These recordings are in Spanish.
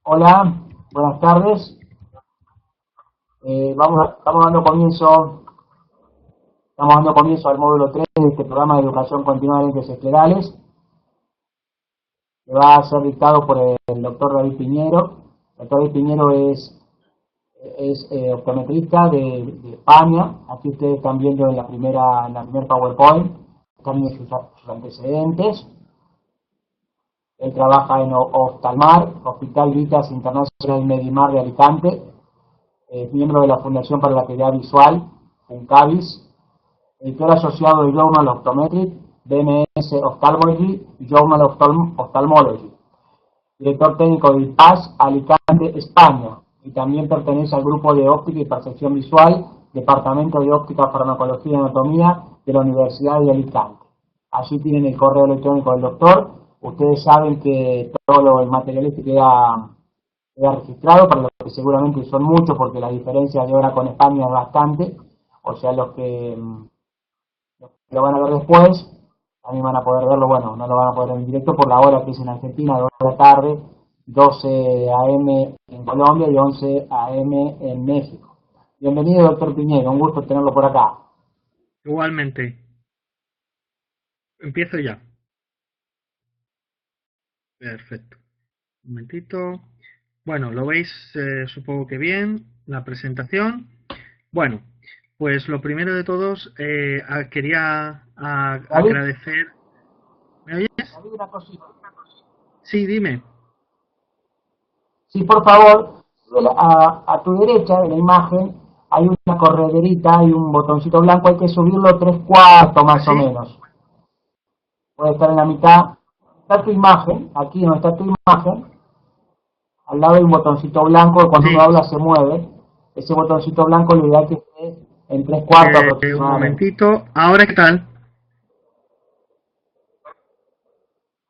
Hola, buenas tardes. Estamos dando comienzo al módulo 3 de este programa de educación continua de lentes esclerales, que va a ser dictado por el doctor David Piñero. El doctor David Piñero es optometrista de España. Aquí ustedes están viendo en la primer PowerPoint, están viendo sus antecedentes. Él trabaja en Oftalmar, Hospital Vitas International Medimar de Alicante. Es miembro de la Fundación para la Actividad Visual, FUNCAVIS, editor asociado de Journal of Optometry, BMS Ophthalmology y Journal of Ophthalmology, director técnico de IPAS Alicante, España, y también pertenece al grupo de óptica y percepción visual, Departamento de Óptica, Farmacología y Anatomía de la Universidad de Alicante. Allí tienen el correo electrónico del doctor. Ustedes saben que todo el material queda registrado, para los que seguramente son muchos, porque la diferencia de hora con España es bastante. O sea, los que lo van a ver después también van a poder verlo. Bueno, no lo van a poder ver en directo por la hora que es en Argentina, 2 de la tarde, 12 AM en Colombia y 11 AM en México. Bienvenido, doctor Piñero, un gusto tenerlo por acá. Igualmente. Empiezo ya. Perfecto. Un momentito. Bueno, lo veis, supongo que bien, la presentación. Bueno, pues lo primero de todos, quería David, agradecer. ¿Me oyes? David, una cosita. Sí, dime. Sí, por favor, a tu derecha de la imagen hay una correderita, hay un botoncito blanco, hay que subirlo 3/4 más o ¿Así? menos. Puede estar en la mitad. Está tu imagen, aquí donde está tu imagen, al lado hay un botoncito blanco que cuando uno Sí. habla se mueve. Ese botoncito blanco lo ideal que esté en 3/4 Un aproximadamente. momentito. ¿Ahora qué tal?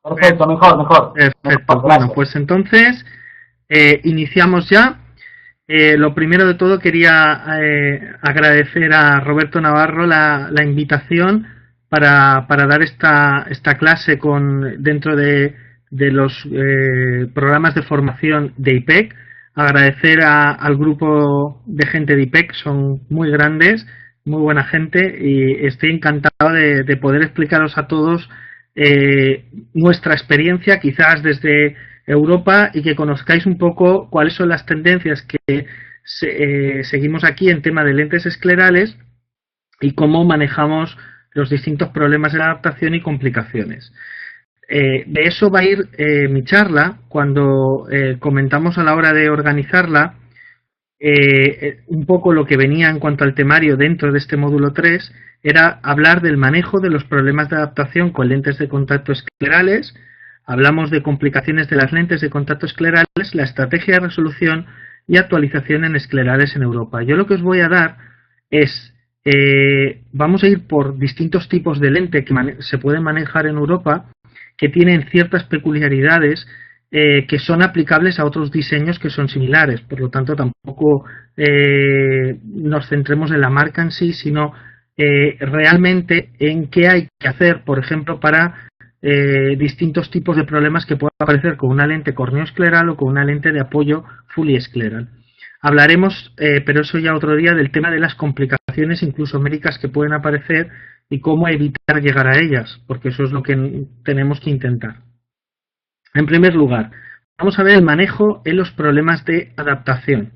Per- Perfecto, mejor, Perfecto. Bueno, gracias. pues entonces iniciamos ya. Lo primero de todo quería agradecer a Roberto Navarro la invitación para dar esta clase dentro de los programas de formación de IPEC. Agradecer al grupo de gente de IPEC, son muy grandes, muy buena gente y estoy encantado de poder explicaros a todos nuestra experiencia, quizás desde Europa, y que conozcáis un poco cuáles son las tendencias que seguimos aquí en tema de lentes esclerales y cómo manejamos los distintos problemas de adaptación y complicaciones. De eso va a ir mi charla cuando comentamos a la hora de organizarla un poco lo que venía en cuanto al temario dentro de este módulo 3 era hablar del manejo de los problemas de adaptación con lentes de contacto esclerales. Hablamos de complicaciones de las lentes de contacto esclerales, la estrategia de resolución y actualización en esclerales en Europa. Yo lo que os voy a dar es, vamos a ir por distintos tipos de lente que se pueden manejar en Europa, que tienen ciertas peculiaridades que son aplicables a otros diseños que son similares. Por lo tanto, tampoco nos centremos en la marca en sí, sino realmente en qué hay que hacer, por ejemplo, para distintos tipos de problemas que puedan aparecer con una lente corneoescleral o con una lente de apoyo fuliescleral. Hablaremos, pero eso ya otro día, del tema de las complicaciones, incluso médicas, que pueden aparecer y cómo evitar llegar a ellas, porque eso es lo que tenemos que intentar. En primer lugar, vamos a ver el manejo en los problemas de adaptación.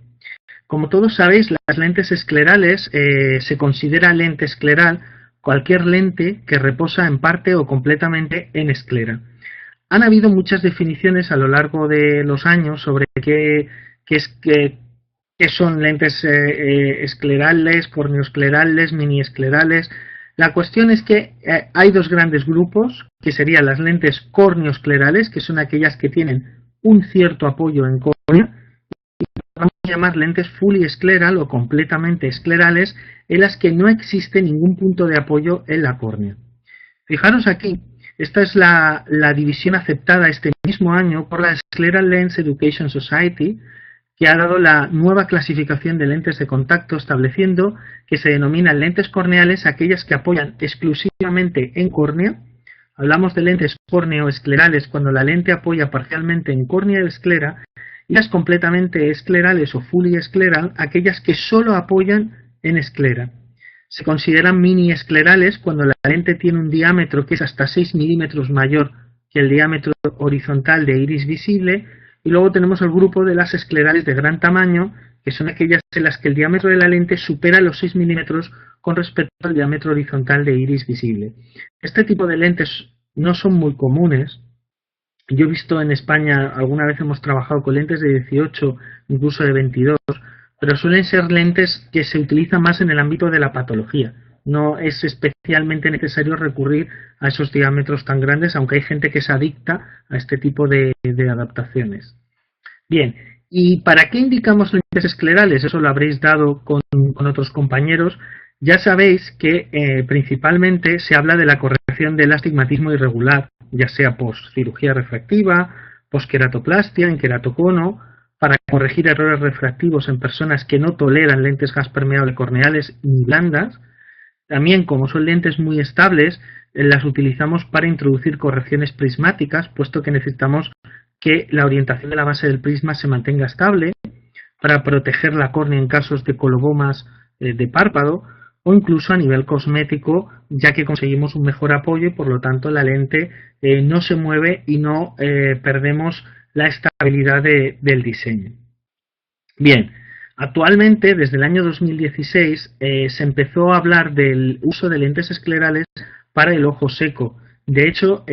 Como todos sabéis, las lentes esclerales se considera lente escleral cualquier lente que reposa en parte o completamente en esclera. Han habido muchas definiciones a lo largo de los años sobre qué son lentes esclerales, corneoesclerales, miniesclerales. La cuestión es que hay dos grandes grupos, que serían las lentes corneoesclerales, que son aquellas que tienen un cierto apoyo en córnea, y vamos a llamar lentes fully escleral o completamente esclerales, en las que no existe ningún punto de apoyo en la córnea. Fijaros aquí, esta es la división aceptada este mismo año por la Scleral Lens Education Society, que ha dado la nueva clasificación de lentes de contacto, estableciendo que se denominan lentes corneales aquellas que apoyan exclusivamente en córnea. Hablamos de lentes corneoesclerales cuando la lente apoya parcialmente en córnea y esclera, y las completamente esclerales o fully escleral, aquellas que solo apoyan en esclera. Se consideran mini esclerales cuando la lente tiene un diámetro que es hasta 6 milímetros mayor que el diámetro horizontal de iris visible, y luego tenemos el grupo de las esclerales de gran tamaño, que son aquellas en las que el diámetro de la lente supera los 6 milímetros con respecto al diámetro horizontal de iris visible. Este tipo de lentes no son muy comunes. Yo he visto en España, alguna vez hemos trabajado con lentes de 18, incluso de 22, pero suelen ser lentes que se utilizan más en el ámbito de la patología. No es especialmente necesario recurrir a esos diámetros tan grandes, aunque hay gente que se adicta a este tipo de adaptaciones. Bien, ¿y para qué indicamos lentes esclerales? Eso lo habréis dado con otros compañeros. Ya sabéis que principalmente se habla de la corrección del astigmatismo irregular, ya sea post-cirugía refractiva, post-queratoplastia, en queratocono, para corregir errores refractivos en personas que no toleran lentes gas permeable corneales ni blandas. También, como son lentes muy estables, las utilizamos para introducir correcciones prismáticas, puesto que necesitamos que la orientación de la base del prisma se mantenga estable, para proteger la córnea en casos de colobomas de párpado, o incluso a nivel cosmético, ya que conseguimos un mejor apoyo y por lo tanto la lente no se mueve y no perdemos la estabilidad del diseño. Bien, actualmente desde el año 2016 se empezó a hablar del uso de lentes esclerales para el ojo seco. De hecho,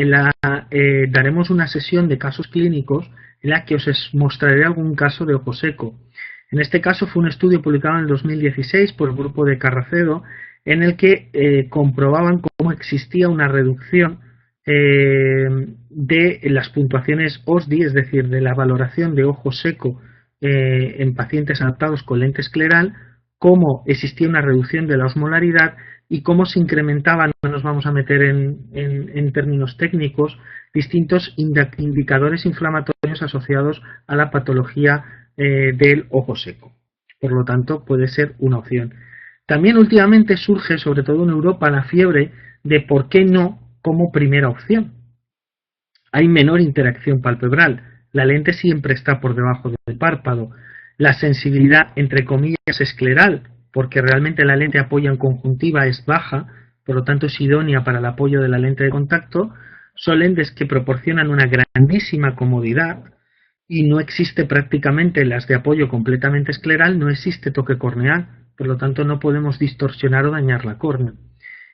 daremos una sesión de casos clínicos en la que os mostraré algún caso de ojo seco. En este caso fue un estudio publicado en el 2016 por el grupo de Carracedo, en el que comprobaban cómo existía una reducción de las puntuaciones OSDI, es decir, de la valoración de ojo seco en pacientes adaptados con lente escleral, cómo existía una reducción de la osmolaridad y cómo se incrementaban, no nos vamos a meter en términos técnicos, distintos indicadores inflamatorios asociados a la patología del ojo seco. Por lo tanto, puede ser una opción. También últimamente surge, sobre todo en Europa, la fiebre de por qué no como primera opción. Hay menor interacción palpebral, la lente siempre está por debajo del párpado, la sensibilidad, entre comillas, escleral, porque realmente la lente apoya en conjuntiva es baja, por lo tanto es idónea para el apoyo de la lente de contacto, son lentes que proporcionan una grandísima comodidad y no existe prácticamente en las de apoyo completamente escleral, no existe toque corneal, por lo tanto no podemos distorsionar o dañar la córnea.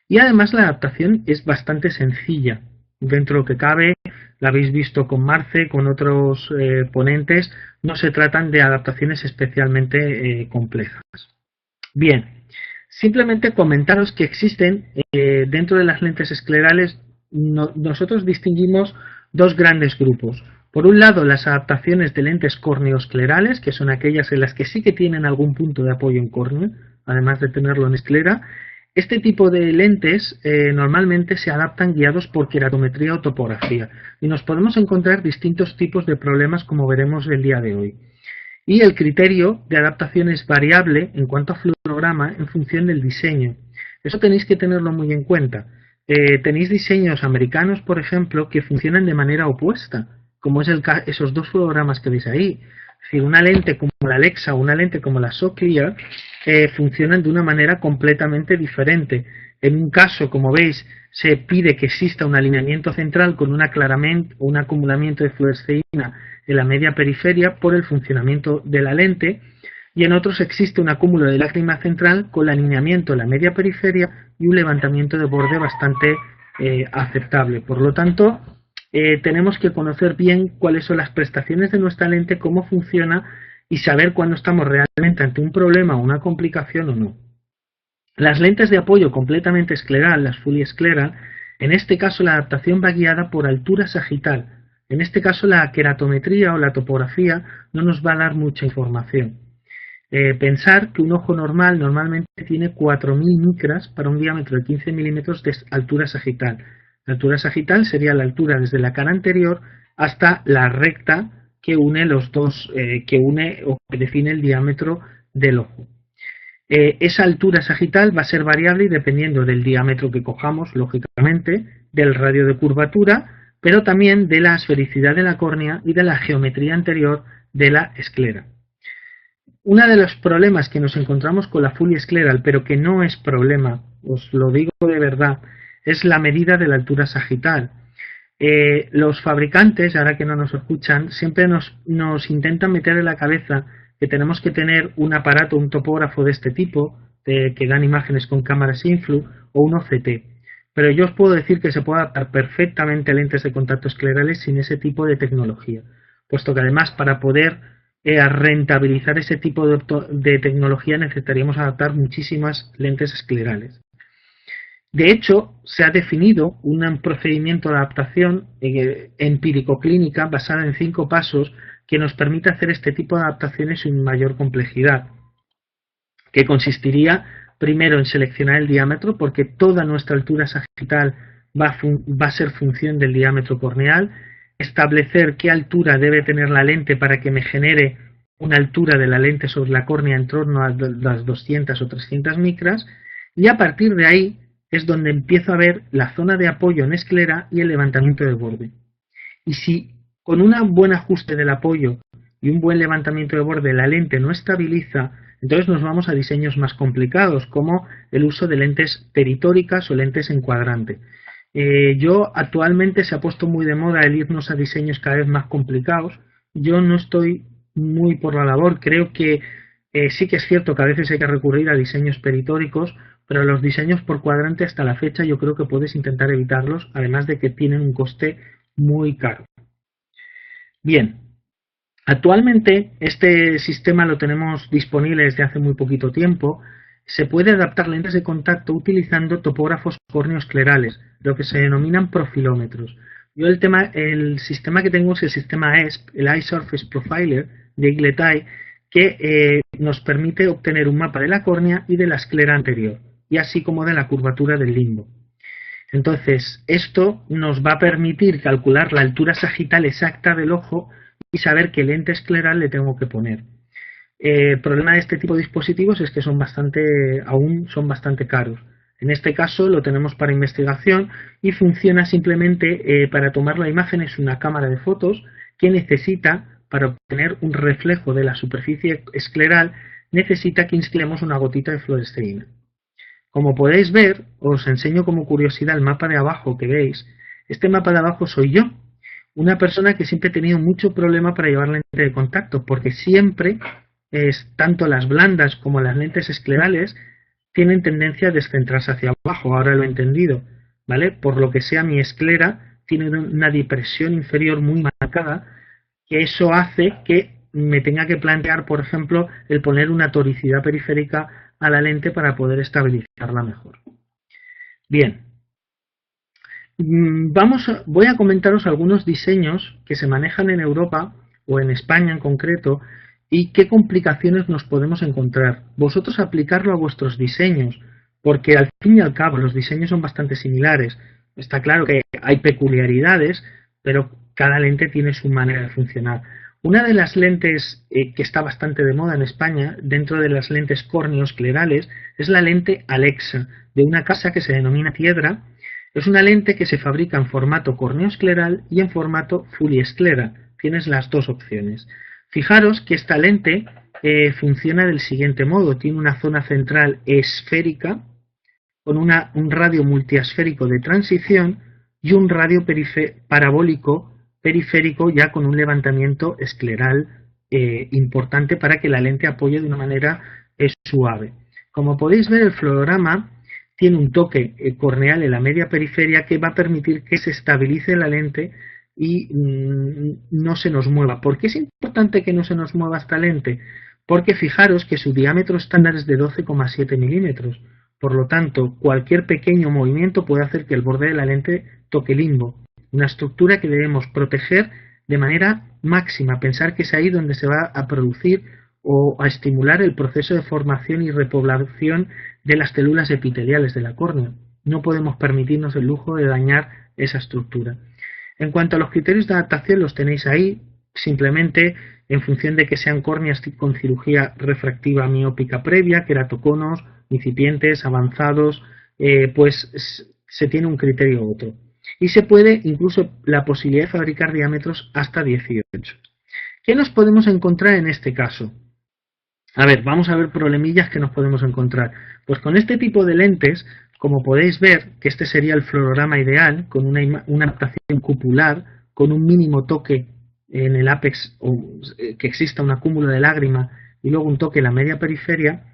Y además la adaptación es bastante sencilla, dentro de lo que cabe, la habéis visto con Marce, con otros ponentes, no se tratan de adaptaciones especialmente complejas. Bien, simplemente comentaros que existen dentro de las lentes esclerales, nosotros distinguimos dos grandes grupos. Por un lado, las adaptaciones de lentes corneoesclerales, que son aquellas en las que sí que tienen algún punto de apoyo en córnea, además de tenerlo en esclera. Este tipo de lentes normalmente se adaptan guiados por queratometría o topografía, y nos podemos encontrar distintos tipos de problemas como veremos el día de hoy. Y el criterio de adaptación es variable en cuanto a fluorograma en función del diseño. Eso tenéis que tenerlo muy en cuenta. Tenéis diseños americanos, por ejemplo, que funcionan de manera opuesta, como es esos dos fluorogramas que veis ahí. Es decir, una lente como la Alexa o una lente como la SoClear funcionan de una manera completamente diferente. En un caso, como veis, se pide que exista un alineamiento central con un acumulamiento de fluoresceína en la media periferia por el funcionamiento de la lente, y en otros existe un acúmulo de lágrima central con el alineamiento en la media periferia y un levantamiento de borde bastante aceptable. Por lo tanto, tenemos que conocer bien cuáles son las prestaciones de nuestra lente, cómo funciona y saber cuándo estamos realmente ante un problema o una complicación o no. Las lentes de apoyo completamente escleral, las fully escleral, en este caso la adaptación va guiada por altura sagital. En este caso la queratometría o la topografía no nos va a dar mucha información. Pensar que un ojo normal normalmente tiene 4.000 micras para un diámetro de 15 milímetros de altura sagital. La altura sagital sería la altura desde la cara anterior hasta la recta que une los dos, o que define el diámetro del ojo. Esa altura sagital va a ser variable y dependiendo del diámetro que cojamos, lógicamente, del radio de curvatura, pero también de la esfericidad de la córnea y de la geometría anterior de la esclera. Uno de los problemas que nos encontramos con la Fully Scleral, pero que no es problema, os lo digo de verdad, es la medida de la altura sagital. Los fabricantes, ahora que no nos escuchan, siempre nos intentan meter en la cabeza que tenemos que tener un aparato, un topógrafo de este tipo, que dan imágenes con cámaras influ, o un OCT. Pero yo os puedo decir que se puede adaptar perfectamente a lentes de contacto esclerales sin ese tipo de tecnología, puesto que además para poder rentabilizar ese tipo de tecnología necesitaríamos adaptar muchísimas lentes esclerales. De hecho, se ha definido un procedimiento de adaptación empírico-clínica basada en 5 pasos que nos permite hacer este tipo de adaptaciones sin mayor complejidad, que consistiría primero en seleccionar el diámetro, porque toda nuestra altura sagital va a ser función del diámetro corneal, establecer qué altura debe tener la lente para que me genere una altura de la lente sobre la córnea en torno a las 200 o 300 micras, y a partir de ahí es donde empiezo a ver la zona de apoyo en esclera y el levantamiento de borde. Y si con un buen ajuste del apoyo y un buen levantamiento de borde la lente no estabiliza, entonces nos vamos a diseños más complicados, como el uso de lentes peritóricas o lentes en cuadrante. Actualmente se ha puesto muy de moda el irnos a diseños cada vez más complicados. Yo no estoy muy por la labor, creo que sí que es cierto que a veces hay que recurrir a diseños peritóricos, pero los diseños por cuadrante hasta la fecha yo creo que puedes intentar evitarlos, además de que tienen un coste muy caro. Bien, actualmente este sistema lo tenemos disponible desde hace muy poquito tiempo. Se puede adaptar lentes de contacto utilizando topógrafos córneo-esclerales, lo que se denominan profilómetros. Yo el sistema que tengo es el sistema ESP, el Eye Surface Profiler de Eaglet Eye, que nos permite obtener un mapa de la córnea y de la esclera anterior, y así como de la curvatura del limbo. Entonces, esto nos va a permitir calcular la altura sagital exacta del ojo y saber qué lente escleral le tengo que poner. El problema de este tipo de dispositivos es que aún son bastante caros. En este caso lo tenemos para investigación y funciona simplemente para tomar la imagen. Es una cámara de fotos que necesita, para obtener un reflejo de la superficie escleral, necesita que instalemos una gotita de fluoresceína. Como podéis ver, os enseño como curiosidad el mapa de abajo que veis. Este mapa de abajo soy yo, una persona que siempre he tenido mucho problema para llevar lente de contacto, porque siempre, tanto las blandas como las lentes esclerales, tienen tendencia a descentrarse hacia abajo. Ahora lo he entendido, ¿vale? Por lo que sea, mi esclera tiene una depresión inferior muy marcada, que eso hace que me tenga que plantear, por ejemplo, el poner una toricidad periférica a la lente para poder estabilizarla mejor. Bien, voy a comentaros algunos diseños que se manejan en Europa o en España en concreto y qué complicaciones nos podemos encontrar. Vosotros aplicarlo a vuestros diseños, porque al fin y al cabo los diseños son bastante similares. Está claro que hay peculiaridades, pero cada lente tiene su manera de funcionar. Una de las lentes que está bastante de moda en España, dentro de las lentes córneo-esclerales, es la lente Alexa, de una casa que se denomina Piedra. Es una lente que se fabrica en formato córneo-escleral y en formato Fully Scleral. Tienes las dos opciones. Fijaros que esta lente funciona del siguiente modo. Tiene una zona central esférica, con un radio multiesférico de transición y un radio parabólico periférico ya con un levantamiento escleral importante para que la lente apoye de una manera suave. Como podéis ver, el fluorograma tiene un toque corneal en la media periferia que va a permitir que se estabilice la lente y no se nos mueva. ¿Por qué es importante que no se nos mueva esta lente? Porque fijaros que su diámetro estándar es de 12,7 milímetros. Por lo tanto, cualquier pequeño movimiento puede hacer que el borde de la lente toque limbo. Una estructura que debemos proteger de manera máxima, pensar que es ahí donde se va a producir o a estimular el proceso de formación y repoblación de las células epiteliales de la córnea. No podemos permitirnos el lujo de dañar esa estructura. En cuanto a los criterios de adaptación, los tenéis ahí, simplemente en función de que sean córneas con cirugía refractiva miópica previa, queratoconos, incipientes, avanzados, pues se tiene un criterio u otro. Y se puede incluso la posibilidad de fabricar diámetros hasta 18. ¿Qué nos podemos encontrar en este caso? A ver, vamos a ver problemillas que nos podemos encontrar. Pues con este tipo de lentes, como podéis ver, que este sería el fluorograma ideal, con una adaptación cupular, con un mínimo toque en el ápex, o que exista un acúmulo de lágrima, y luego un toque en la media periferia.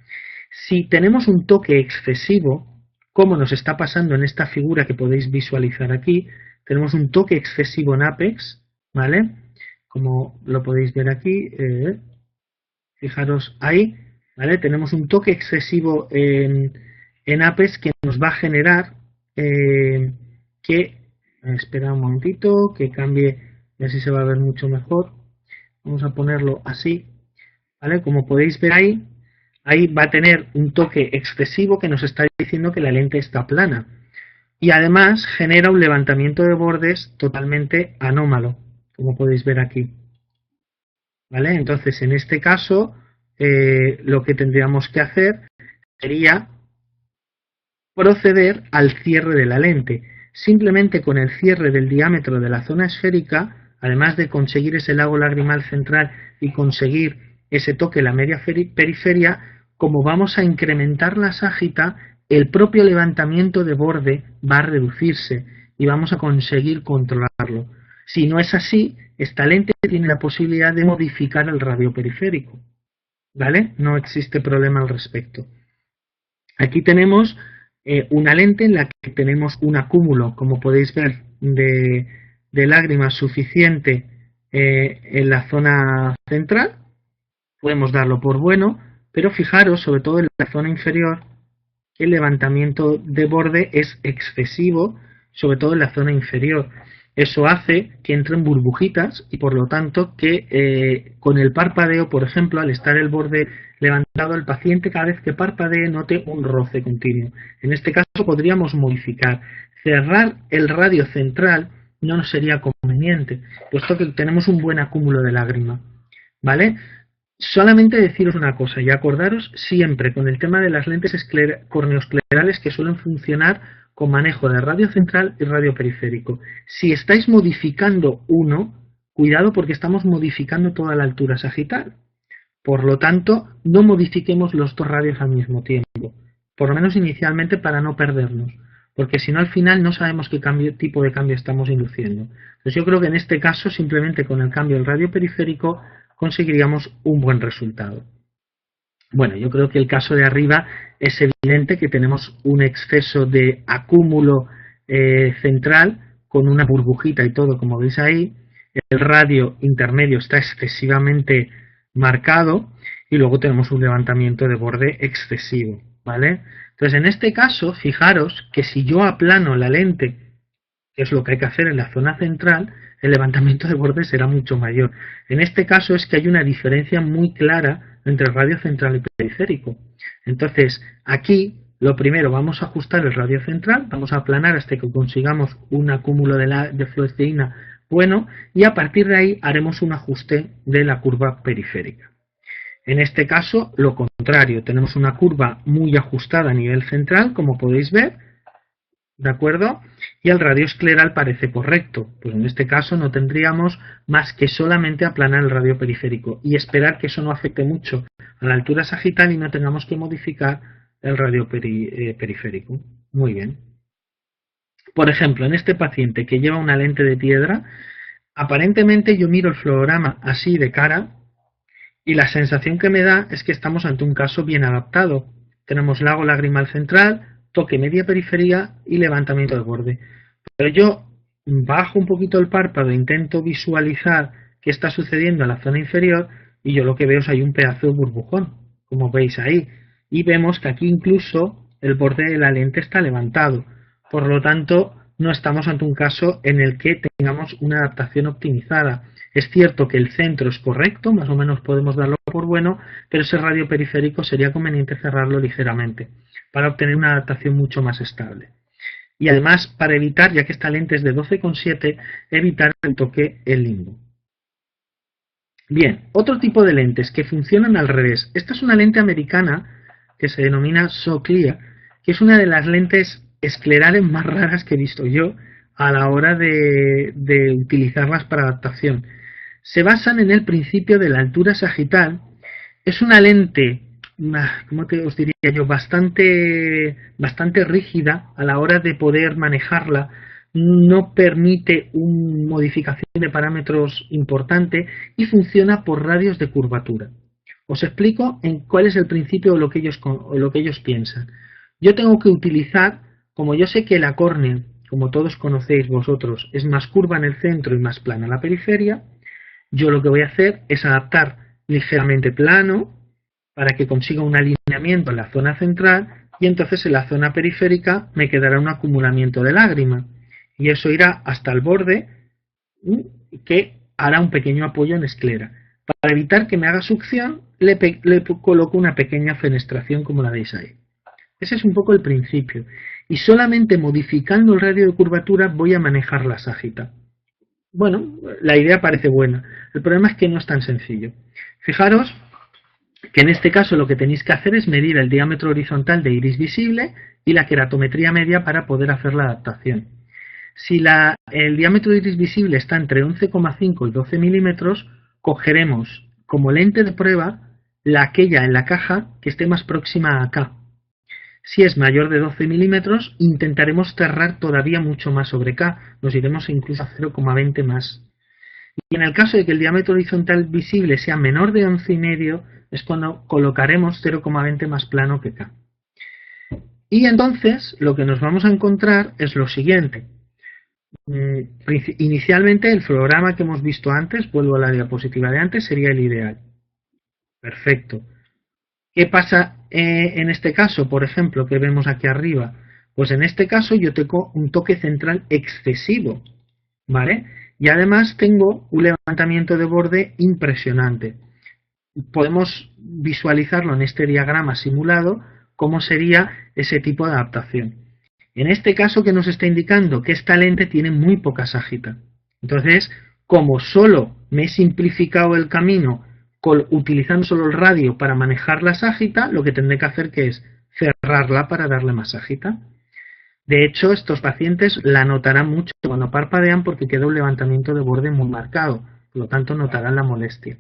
Si tenemos un toque excesivo, como nos está pasando en esta figura que podéis visualizar aquí, tenemos un toque excesivo en ápex, ¿vale? Como lo podéis ver aquí, fijaros ahí, ¿vale? Tenemos un toque excesivo en APES que nos va a generar espera un momentito, que cambie, y así se va a ver mucho mejor. Vamos a ponerlo así, ¿vale? Como podéis ver ahí va a tener un toque excesivo que nos está diciendo que la lente está plana. Y además genera un levantamiento de bordes totalmente anómalo, como podéis ver aquí. ¿Vale? Entonces, en este caso, lo que tendríamos que hacer sería proceder al cierre de la lente. Simplemente con el cierre del diámetro de la zona esférica, además de conseguir ese lago lagrimal central y conseguir ese toque en la media periferia, como vamos a incrementar la ságita, el propio levantamiento de borde va a reducirse y vamos a conseguir controlarlo. Si no es así, esta lente tiene la posibilidad de modificar el radio periférico, ¿vale? No existe problema al respecto. Aquí tenemos una lente en la que tenemos un acúmulo, como podéis ver, de lágrimas suficiente en la zona central. Podemos darlo por bueno, pero fijaros, sobre todo en la zona inferior, que el levantamiento de borde es excesivo, sobre todo en la zona inferior. Eso hace que entren burbujitas y por lo tanto que con el parpadeo, por ejemplo, al estar el borde levantado, el paciente cada vez que parpadee note un roce continuo. En este caso podríamos modificar. Cerrar el radio central no nos sería conveniente, puesto que tenemos un buen acúmulo de lágrima. ¿Vale? Solamente deciros una cosa y acordaros siempre con el tema de las lentes corneosclerales que suelen funcionar con manejo de radio central y radio periférico. Si estáis modificando uno, cuidado porque estamos modificando toda la altura sagital. Por lo tanto, no modifiquemos los dos radios al mismo tiempo, por lo menos inicialmente para no perdernos, porque si no al final no sabemos qué tipo de cambio estamos induciendo. Entonces yo creo que en este caso simplemente con el cambio del radio periférico conseguiríamos un buen resultado. Bueno, yo creo que el caso de arriba es evidente que tenemos un exceso de acúmulo central con una burbujita y todo, como veis ahí. El radio intermedio está excesivamente marcado y luego tenemos un levantamiento de borde excesivo, ¿vale? Entonces, en este caso, fijaros que si yo aplano la lente, que es lo que hay que hacer en la zona central, el levantamiento de borde será mucho mayor. En este caso es que hay una diferencia muy clara entre radio central y periférico. Entonces, aquí, lo primero, vamos a ajustar el radio central, vamos a aplanar hasta que consigamos un acúmulo de fluoresceína bueno, y a partir de ahí haremos un ajuste de la curva periférica. En este caso, lo contrario, tenemos una curva muy ajustada a nivel central, como podéis ver, ¿de acuerdo? Y el radio escleral parece correcto. Pues en este caso no tendríamos más que solamente aplanar el radio periférico y esperar que eso no afecte mucho a la altura sagital y no tengamos que modificar el radio periférico. Muy bien. Por ejemplo, en este paciente que lleva una lente de piedra, aparentemente yo miro el fluorograma así de cara y la sensación que me da es que estamos ante un caso bien adaptado. Tenemos lago lagrimal central, toque media periferia y levantamiento de borde. Pero yo bajo un poquito el párpado, intento visualizar qué está sucediendo en la zona inferior y yo lo que veo es hay un pedazo de burbujón, como veis ahí. Y vemos que aquí incluso el borde de la lente está levantado. Por lo tanto, no estamos ante un caso en el que tengamos una adaptación optimizada. Es cierto que el centro es correcto, más o menos podemos darlo por bueno, pero ese radio periférico sería conveniente cerrarlo ligeramente para obtener una adaptación mucho más estable. Y además, para evitar, ya que esta lente es de 12,7, evitar el toque el limbo. Bien, otro tipo de lentes que funcionan al revés. Esta es una lente americana que se denomina SoClear, que es una de las lentes esclerales más raras que he visto yo a la hora de utilizarlas para adaptación. se basan en el principio de la altura sagital. Es una lente, ¿cómo os diría yo? Bastante rígida a la hora de poder manejarla. No permite una modificación de parámetros importante y funciona por radios de curvatura. Os explico en cuál es el principio o lo que ellos piensan. Yo tengo que utilizar, como yo sé que la córnea, como todos conocéis vosotros, es más curva en el centro y más plana en la periferia, yo lo que voy a hacer es adaptar ligeramente plano para que consiga un alineamiento en la zona central y entonces en la zona periférica me quedará un acumulamiento de lágrima y eso irá hasta el borde que hará un pequeño apoyo en esclera. Para evitar que me haga succión le coloco una pequeña fenestración como la veis ahí. Ese es un poco el principio y solamente modificando el radio de curvatura voy a manejar la ságita. Bueno, la idea parece buena, el problema es que no es tan sencillo. Fijaros que en este caso lo que tenéis que hacer es medir el diámetro horizontal de iris visible y la queratometría media para poder hacer la adaptación. Si el diámetro de iris visible está entre 11,5 y 12 milímetros, cogeremos como lente de prueba aquella en la caja que esté más próxima a acá. Si es mayor de 12 milímetros, intentaremos cerrar todavía mucho más sobre K, nos iremos incluso a 0,20 más. Y en el caso de que el diámetro horizontal visible sea menor de 11,5, es cuando colocaremos 0,20 más plano que K. Y entonces lo que nos vamos a encontrar es lo siguiente. Inicialmente el florograma que hemos visto antes, vuelvo a la diapositiva de antes, sería el ideal. Perfecto. ¿Qué pasa en este caso, por ejemplo, que vemos aquí arriba? Pues en este caso yo tengo un toque central excesivo, ¿vale? Y además tengo un levantamiento de borde impresionante. Podemos visualizarlo en este diagrama simulado, cómo sería ese tipo de adaptación. En este caso, que nos está indicando que esta lente tiene muy poca ságita. Entonces, como solo me he simplificado el camino utilizando solo el radio para manejar la ságita, lo que tendré que hacer que es cerrarla para darle más ságita. De hecho, estos pacientes la notarán mucho cuando parpadean porque queda un levantamiento de borde muy marcado, por lo tanto notarán la molestia.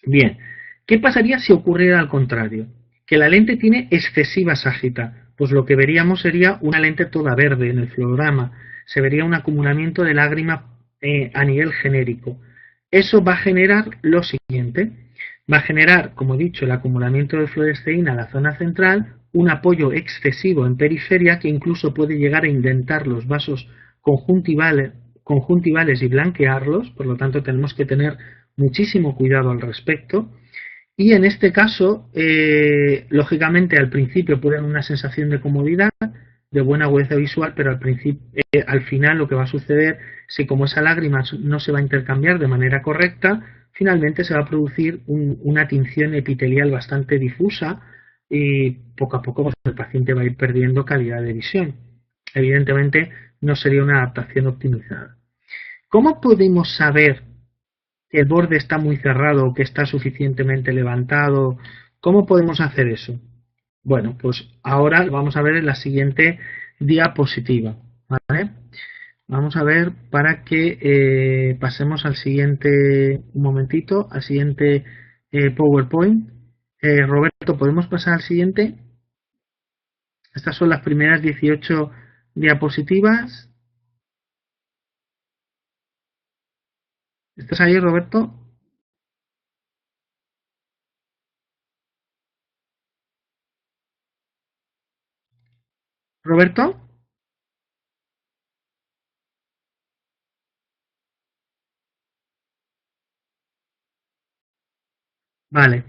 Bien, ¿qué pasaría si ocurriera al contrario? Que la lente tiene excesiva ságita, pues lo que veríamos sería una lente toda verde en el florograma, se vería un acumulamiento de lágrima a nivel genérico. Eso va a generar lo siguiente, va a generar, como he dicho, el acumulamiento de fluoresceína en la zona central, un apoyo excesivo en periferia que incluso puede llegar a indentar los vasos conjuntivales y blanquearlos, por lo tanto tenemos que tener muchísimo cuidado al respecto. Y en este caso, lógicamente al principio puede haber una sensación de comodidad, de buena agudeza visual, pero al final lo que va a suceder es que como esa lágrima no se va a intercambiar de manera correcta, finalmente se va a producir una tinción epitelial bastante difusa y poco a poco pues, el paciente va a ir perdiendo calidad de visión. Evidentemente no sería una adaptación optimizada. ¿Cómo podemos saber que el borde está muy cerrado o que está suficientemente levantado? ¿Cómo podemos hacer eso? Bueno, pues ahora lo vamos a ver en la siguiente diapositiva, ¿vale? Vamos a ver para que pasemos al siguiente, un momentito, al siguiente PowerPoint. Roberto, ¿podemos pasar al siguiente? Estas son las primeras 18 diapositivas. ¿Estás ahí, Roberto? ¿Roberto? Vale.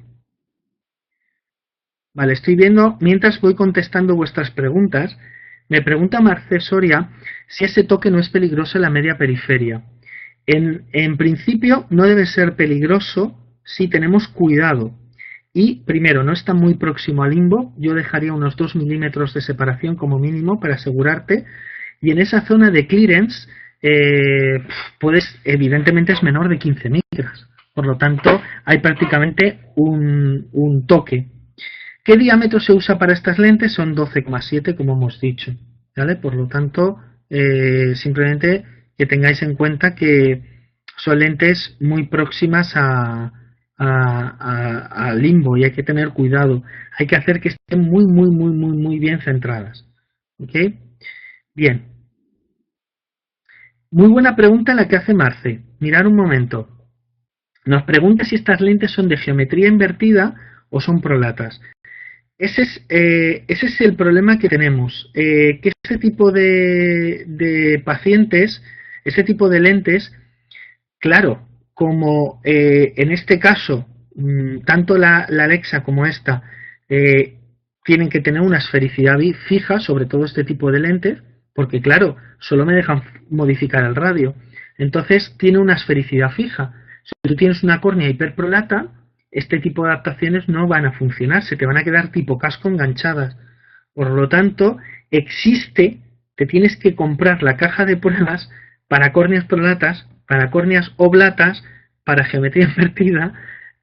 Vale, estoy viendo, mientras voy contestando vuestras preguntas, me pregunta Marce Soria si ese toque no es peligroso en la media periferia. En principio no debe ser peligroso si tenemos cuidado. Y primero, no está muy próximo al limbo, yo dejaría unos 2 milímetros de separación como mínimo para asegurarte. Y en esa zona de clearance, evidentemente es menor de 15 micras. Por lo tanto, hay prácticamente un toque. ¿Qué diámetro se usa para estas lentes? Son 12,7 como hemos dicho, ¿vale? Por lo tanto, simplemente que tengáis en cuenta que son lentes muy próximas al limbo y hay que tener cuidado. Hay que hacer que estén muy bien centradas. ¿Ok? Bien. Muy buena pregunta la que hace Marce. Mirad un momento. Nos pregunta si estas lentes son de geometría invertida o son prolatas. Ese es el problema que tenemos. Que ese tipo de pacientes, ese tipo de lentes, claro, como en este caso, tanto la Alexa como esta tienen que tener una esfericidad fija sobre todo este tipo de lentes, porque claro, solo me dejan modificar el radio. Entonces tiene una esfericidad fija. Si tú tienes una córnea hiperprolata, este tipo de adaptaciones no van a funcionar, se te van a quedar tipo casco enganchadas. Por lo tanto, te tienes que comprar la caja de pruebas para córneas prolatas, para córneas oblatas, para geometría invertida,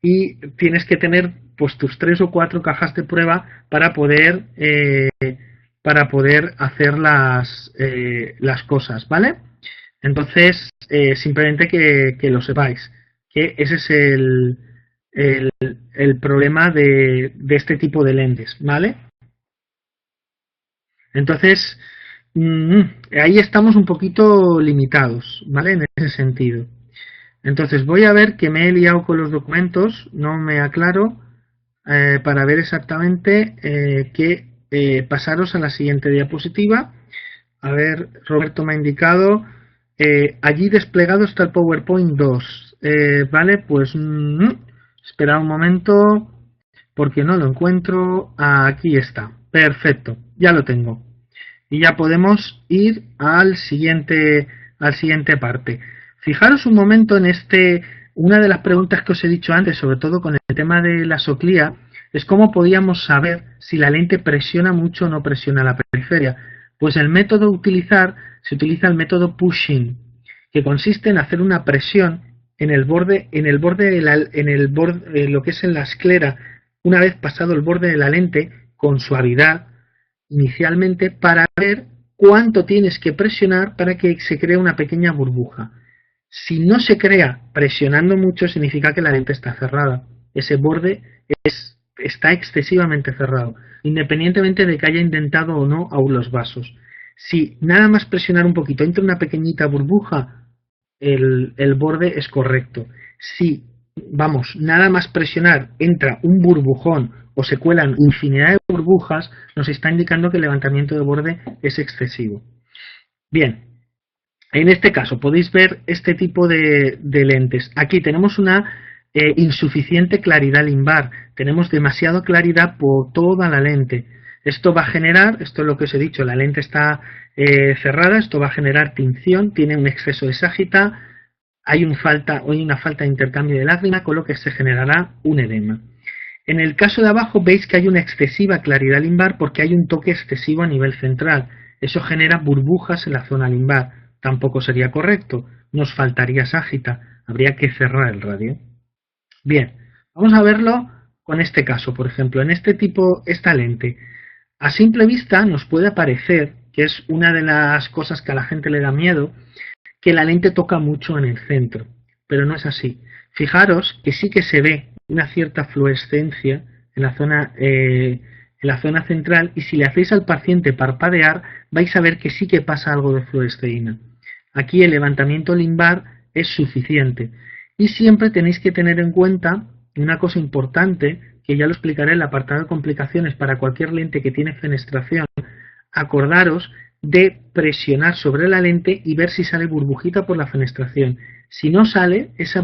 y tienes que tener pues tus 3 o 4 cajas de prueba para poder hacer las cosas, ¿vale? Entonces, simplemente que lo sepáis, que ese es el problema de este tipo de lentes, ¿vale? Entonces, ahí estamos un poquito limitados, ¿vale? En ese sentido. Entonces, voy a ver que me he liado con los documentos, no me aclaro, para ver exactamente pasaros a la siguiente diapositiva. A ver, Roberto me ha indicado, allí desplegado está el PowerPoint 2. Vale, pues espera un momento, porque no lo encuentro. Aquí está, perfecto, ya lo tengo. Y ya podemos ir al siguiente parte. Fijaros un momento en una de las preguntas que os he dicho antes, sobre todo con el tema de la soclía, es cómo podíamos saber si la lente presiona mucho o no presiona la periferia. Pues el método se utiliza el método pushing, que consiste en hacer una presión en el borde lo que es en la esclera, una vez pasado el borde de la lente, con suavidad, inicialmente, para ver cuánto tienes que presionar para que se cree una pequeña burbuja. Si no se crea presionando mucho, significa que la lente está cerrada. Ese borde está excesivamente cerrado, independientemente de que haya indentado o no aún los vasos. Si nada más presionar un poquito entra una pequeñita burbuja, el borde es correcto. Si, nada más presionar entra un burbujón o se cuelan infinidad de burbujas, nos está indicando que el levantamiento de borde es excesivo. Bien, en este caso podéis ver este tipo de lentes. Aquí tenemos una insuficiente claridad limbar, tenemos demasiada claridad por toda la lente. Esto va a generar, esto es lo que os he dicho, la lente está cerrada, esto va a generar tinción, tiene un exceso de ságita, hay una falta de intercambio de lágrima, con lo que se generará un edema. En el caso de abajo veis que hay una excesiva claridad limbar porque hay un toque excesivo a nivel central. Eso genera burbujas en la zona limbar. Tampoco sería correcto. Nos faltaría ságita. Habría que cerrar el radio. Bien, vamos a verlo con este caso. Por ejemplo, en esta lente. A simple vista nos puede parecer, que es una de las cosas que a la gente le da miedo, que la lente toca mucho en el centro. Pero no es así. Fijaros que sí que se ve una cierta fluorescencia en la zona central, y si le hacéis al paciente parpadear vais a ver que sí que pasa algo de fluoresceína. Aquí el levantamiento limbar es suficiente, y siempre tenéis que tener en cuenta una cosa importante, que ya lo explicaré en el apartado de complicaciones para cualquier lente que tiene fenestración. Acordaros de presionar sobre la lente y ver si sale burbujita por la fenestración. Si no sale, esa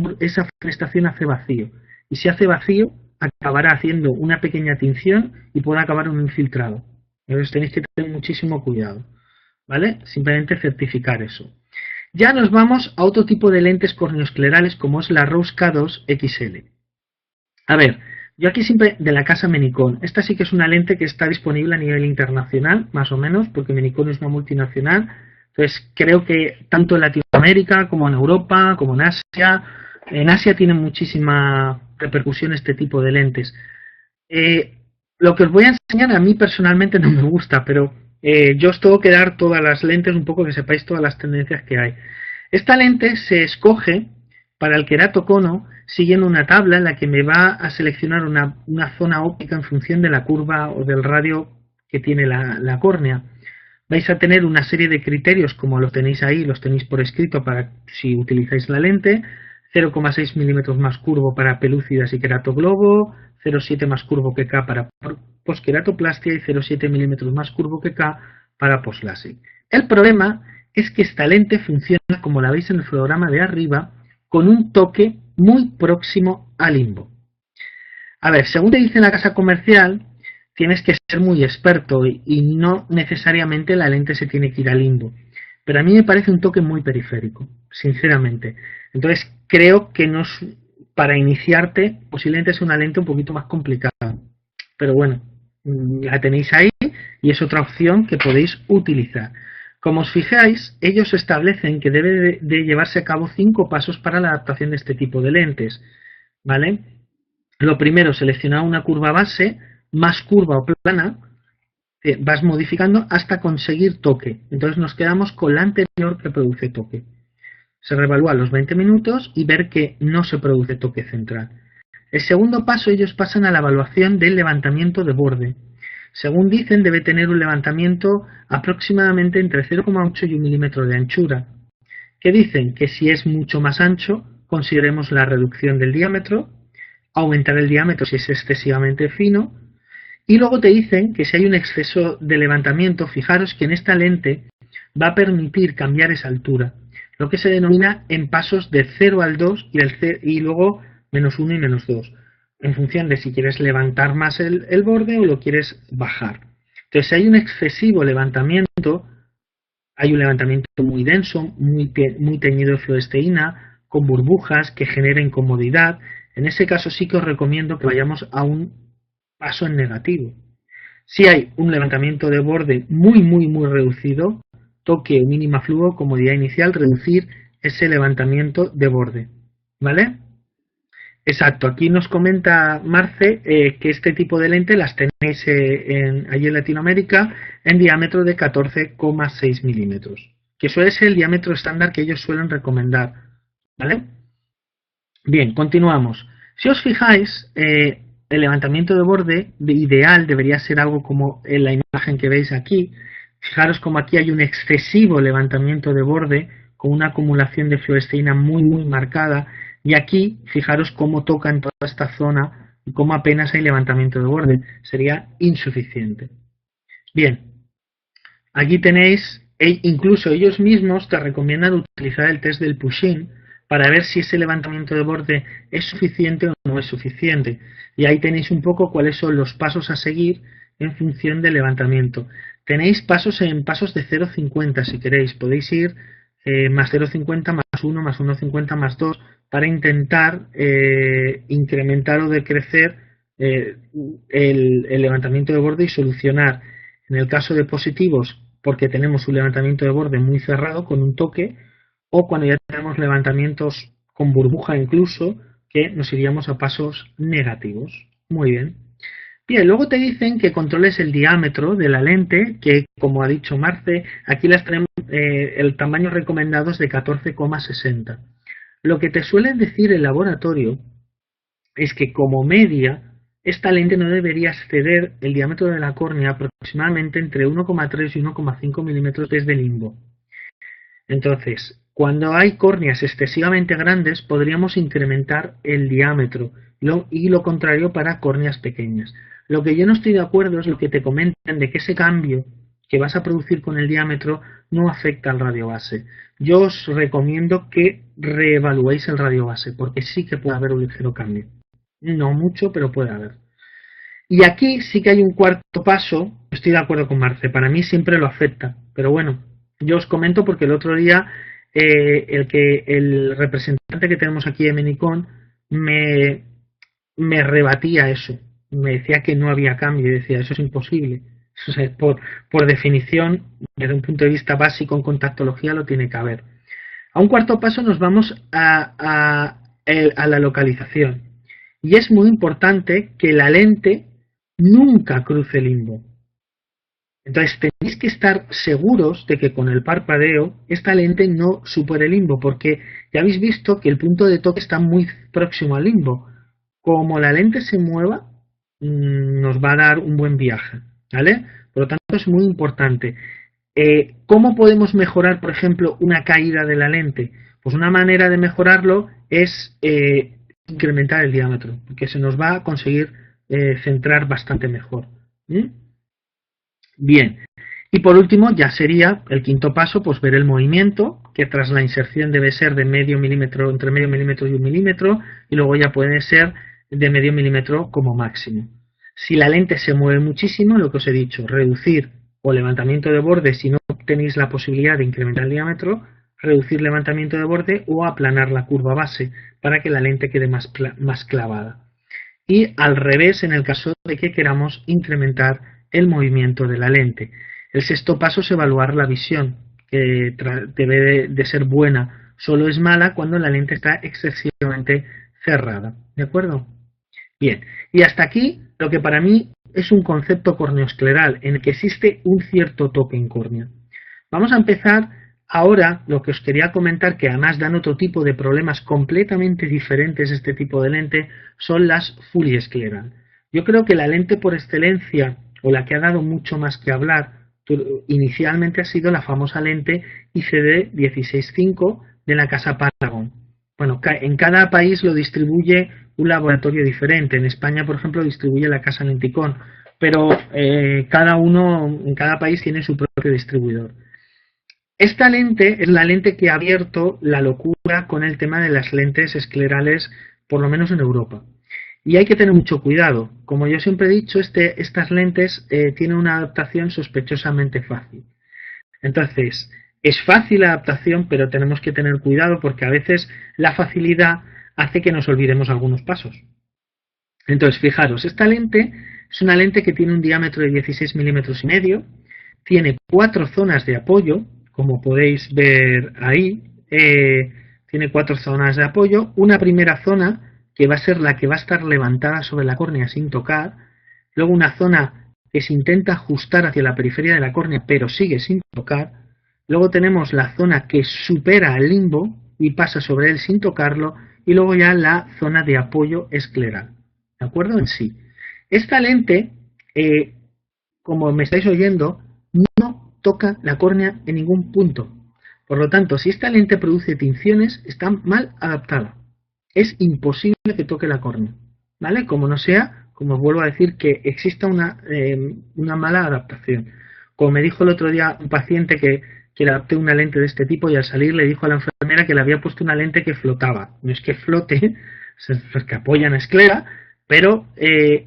fenestración hace vacío. Y si hace vacío, acabará haciendo una pequeña tinción y puede acabar un infiltrado. Entonces tenéis que tener muchísimo cuidado, ¿vale? Simplemente certificar eso. Ya nos vamos a otro tipo de lentes corneoesclerales, como es la Rose K2 XL. A ver, yo aquí siempre de la casa Menicon. Esta sí que es una lente que está disponible a nivel internacional, más o menos, porque Menicon es una multinacional. Entonces creo que tanto en Latinoamérica como en Europa, como en Asia tiene muchísima repercusión este tipo de lentes. Lo que os voy a enseñar a mí personalmente no me gusta, pero yo os tengo que dar todas las lentes, un poco que sepáis todas las tendencias que hay. Esta lente se escoge para el queratocono siguiendo una tabla en la que me va a seleccionar una zona óptica en función de la curva o del radio que tiene la córnea. Vais a tener una serie de criterios, como los tenéis ahí, los tenéis por escrito para si utilizáis la lente: 0,6 milímetros más curvo para pelúcidas y queratoglobo, 0,7 más curvo que K para posqueratoplastia y 0,7 milímetros más curvo que K para postlásic. El problema es que esta lente funciona, como la veis en el fluorograma de arriba, con un toque muy próximo al limbo. A ver, según te dice la casa comercial, tienes que ser muy experto y no necesariamente la lente se tiene que ir al limbo. Pero a mí me parece un toque muy periférico, sinceramente. Entonces creo que para iniciarte posiblemente es una lente un poquito más complicada. Pero bueno, la tenéis ahí y es otra opción que podéis utilizar. Como os fijáis, ellos establecen que debe de llevarse a cabo 5 pasos para la adaptación de este tipo de lentes, ¿vale? Lo primero, seleccionar una curva base, más curva o plana, vas modificando hasta conseguir toque. Entonces nos quedamos con la anterior que produce toque. Se reevalúa a los 20 minutos y ver que no se produce toque central. El segundo paso, ellos pasan a la evaluación del levantamiento de borde. Según dicen, debe tener un levantamiento aproximadamente entre 0,8 y 1 milímetro de anchura. Que dicen que si es mucho más ancho, consideremos la reducción del diámetro, aumentar el diámetro si es excesivamente fino, y luego te dicen que si hay un exceso de levantamiento, fijaros que en esta lente va a permitir cambiar esa altura, lo que se denomina en pasos de 0 al 2 y luego menos 1 y menos 2, en función de si quieres levantar más el borde o lo quieres bajar. Entonces, si hay un excesivo levantamiento, hay un levantamiento muy denso, muy teñido de fluoesteína, con burbujas que genera incomodidad. En ese caso sí que os recomiendo que vayamos a un paso en negativo. Si hay un levantamiento de borde muy reducido, toque o mínima fluo, comodidad inicial, reducir ese levantamiento de borde. ¿Vale? Exacto, aquí nos comenta Marce que este tipo de lente las tenéis allí en Latinoamérica en diámetro de 14,6 milímetros, que suele ser el diámetro estándar que ellos suelen recomendar. ¿Vale? Bien, continuamos. Si os fijáis, el levantamiento de borde ideal debería ser algo como en la imagen que veis aquí. Fijaros como aquí hay un excesivo levantamiento de borde con una acumulación de fluoresceína muy marcada, y aquí fijaros cómo toca en toda esta zona y cómo apenas hay levantamiento de borde. Sería insuficiente. Bien, aquí tenéis, incluso ellos mismos te recomiendan utilizar el test del push-in para ver si ese levantamiento de borde es suficiente o no es suficiente. Y ahí tenéis un poco cuáles son los pasos a seguir en función del levantamiento. Tenéis pasos en pasos de 0,50 si queréis. Podéis ir más 0,50, más 1, más 1,50, más 2 para intentar incrementar o decrecer el levantamiento de borde y solucionar, en el caso de positivos, porque tenemos un levantamiento de borde muy cerrado con un toque, o cuando ya tenemos levantamientos con burbuja incluso, que nos iríamos a pasos negativos. Muy bien. Bien, luego te dicen que controles el diámetro de la lente, que como ha dicho Marce, aquí las tenemos, el tamaño recomendado es de 14,60. Lo que te suelen decir el laboratorio es que como media, esta lente no debería exceder el diámetro de la córnea aproximadamente entre 1,3 y 1,5 milímetros desde el limbo. Entonces, cuando hay córneas excesivamente grandes, podríamos incrementar el diámetro, y lo contrario para córneas pequeñas. Lo que yo no estoy de acuerdo es lo que te comentan de que ese cambio que vas a producir con el diámetro no afecta al radio base. Yo os recomiendo que reevaluéis el radio base, porque sí que puede haber un ligero cambio. No mucho, pero puede haber. Y aquí sí que hay un cuarto paso. Estoy de acuerdo con Marce, para mí siempre lo afecta, pero bueno, yo os comento porque el otro día el representante que tenemos aquí de Menicon me rebatía eso, me decía que no había cambio, y decía, eso es imposible. O sea, por definición, desde un punto de vista básico en contactología lo tiene que haber. A un cuarto paso nos vamos a la localización. Y es muy importante que la lente nunca cruce el limbo. Entonces tenéis que estar seguros de que con el parpadeo esta lente no supere el limbo, porque ya habéis visto que el punto de toque está muy próximo al limbo. Como la lente se mueva, nos va a dar un buen viaje, ¿vale? Por lo tanto es muy importante. ¿Cómo podemos mejorar, por ejemplo, una caída de la lente? Pues una manera de mejorarlo es incrementar el diámetro, porque se nos va a conseguir centrar bastante mejor. Bien, y por último ya sería el quinto paso, pues ver el movimiento, que tras la inserción debe ser de medio milímetro, entre medio milímetro y 1 milímetro, y luego ya puede ser de medio milímetro como máximo. Si la lente se mueve muchísimo, lo que os he dicho, reducir o levantamiento de borde si no tenéis la posibilidad de incrementar el diámetro, reducir levantamiento de borde o aplanar la curva base para que la lente quede más clavada. Y al revés en el caso de que queramos incrementar el movimiento de la lente. El sexto paso es evaluar la visión, que debe de ser buena. Solo es mala cuando la lente está excesivamente cerrada. ¿De acuerdo? Bien, y hasta aquí lo que para mí es un concepto corneoescleral en el que existe un cierto toque en córnea. Vamos a empezar ahora lo que os quería comentar, que además dan otro tipo de problemas completamente diferentes este tipo de lente, son las fuliescleral. Yo creo que la lente por excelencia, o la que ha dado mucho más que hablar, inicialmente ha sido la famosa lente ICD 16.5 de la casa Paragon. Bueno, en cada país lo distribuye un laboratorio diferente. En España, por ejemplo, distribuye la casa Lenticón, pero cada uno, en cada país tiene su propio distribuidor. Esta lente es la lente que ha abierto la locura con el tema de las lentes esclerales, por lo menos en Europa. Y hay que tener mucho cuidado. Como yo siempre he dicho, estas lentes tienen una adaptación sospechosamente fácil. Entonces, es fácil la adaptación, pero tenemos que tener cuidado porque a veces la facilidad hace que nos olvidemos algunos pasos. Entonces, fijaros, esta lente es una lente que tiene un diámetro de 16 milímetros y medio, tiene 4 zonas de apoyo, como podéis ver ahí, tiene 4 zonas de apoyo, una primera zona que va a ser la que va a estar levantada sobre la córnea sin tocar, luego una zona que se intenta ajustar hacia la periferia de la córnea pero sigue sin tocar, luego tenemos la zona que supera el limbo y pasa sobre él sin tocarlo, y luego ya la zona de apoyo escleral. ¿De acuerdo? En sí. Esta lente, como me estáis oyendo, no toca la córnea en ningún punto. Por lo tanto, si esta lente produce tinciones, está mal adaptada. Es imposible que toque la córnea, ¿vale? Como no sea, como os vuelvo a decir, que exista una mala adaptación. Como me dijo el otro día un paciente que le adapté una lente de este tipo y al salir le dijo a la enfermera que le había puesto una lente que flotaba. No es que flote, es que apoya en esclera, pero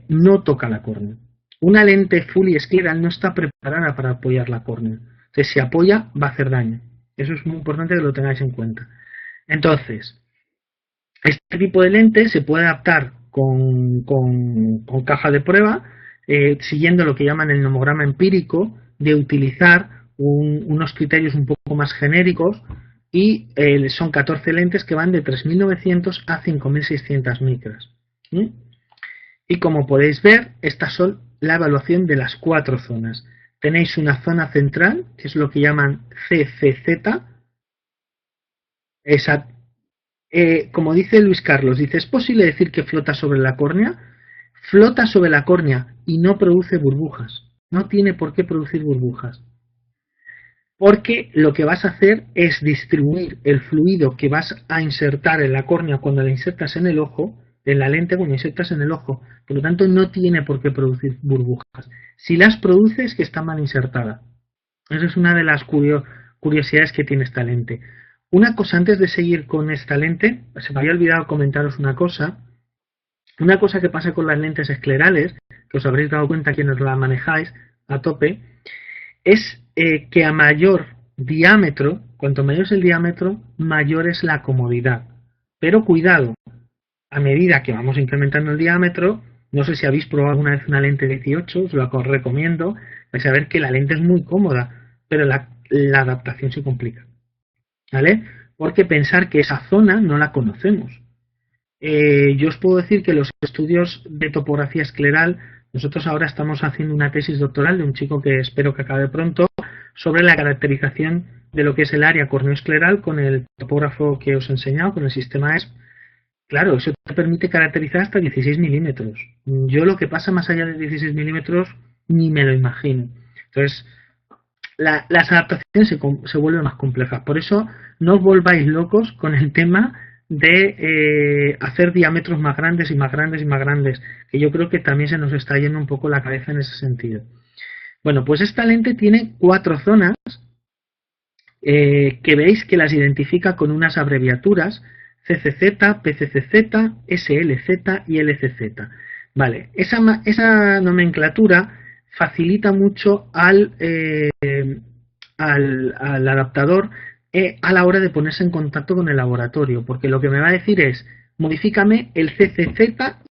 no toca la córnea. Una lente fuliescleral no está preparada para apoyar la córnea. Entonces, si apoya, va a hacer daño. Eso es muy importante que lo tengáis en cuenta. Entonces, este tipo de lente se puede adaptar con caja de prueba, siguiendo lo que llaman el nomograma empírico, de utilizar unos criterios un poco más genéricos, y son 14 lentes que van de 3.900 a 5.600 micras. Y como podéis ver, estas son la evaluación de las 4 zonas. Tenéis una zona central, que es lo que llaman CCZ. Esa, como dice Luis Carlos, dice, ¿es posible decir que flota sobre la córnea? Flota sobre la córnea y no produce burbujas. No tiene por qué producir burbujas. Porque lo que vas a hacer es distribuir el fluido que vas a insertar en la córnea cuando la insertas en el ojo, en la lente cuando insertas en el ojo. Por lo tanto, no tiene por qué producir burbujas. Si las produce, es que está mal insertada. Esa es una de las curiosidades que tiene esta lente. Una cosa antes de seguir con esta lente, se me había olvidado comentaros una cosa. Una cosa que pasa con las lentes esclerales, que os habréis dado cuenta quienes la manejáis a tope, es que a mayor diámetro, cuanto mayor es el diámetro, mayor es la comodidad. Pero cuidado, a medida que vamos incrementando el diámetro, no sé si habéis probado alguna vez una lente 18, os la recomiendo, vais a ver que la lente es muy cómoda, pero la adaptación se complica. ¿Vale? Porque pensar que esa zona no la conocemos. Yo os puedo decir que los estudios de topografía escleral Nosotros ahora estamos haciendo una tesis doctoral de un chico que espero que acabe pronto sobre la caracterización de lo que es el área corneoescleral con el topógrafo que os he enseñado, con el sistema ESP. Claro, eso te permite caracterizar hasta 16 milímetros. Yo lo que pasa más allá de 16 milímetros ni me lo imagino. Entonces, las adaptaciones se vuelven más complejas. Por eso no os volváis locos con el tema de hacer diámetros más grandes y más grandes y más grandes, que yo creo que también se nos está yendo un poco la cabeza en ese sentido. Bueno, pues esta lente tiene 4 zonas que veis que las identifica con unas abreviaturas CCZ, PCCZ, SLZ y LCZ. Vale, esa nomenclatura facilita mucho al adaptador a la hora de ponerse en contacto con el laboratorio, porque lo que me va a decir es, modifícame el CCZ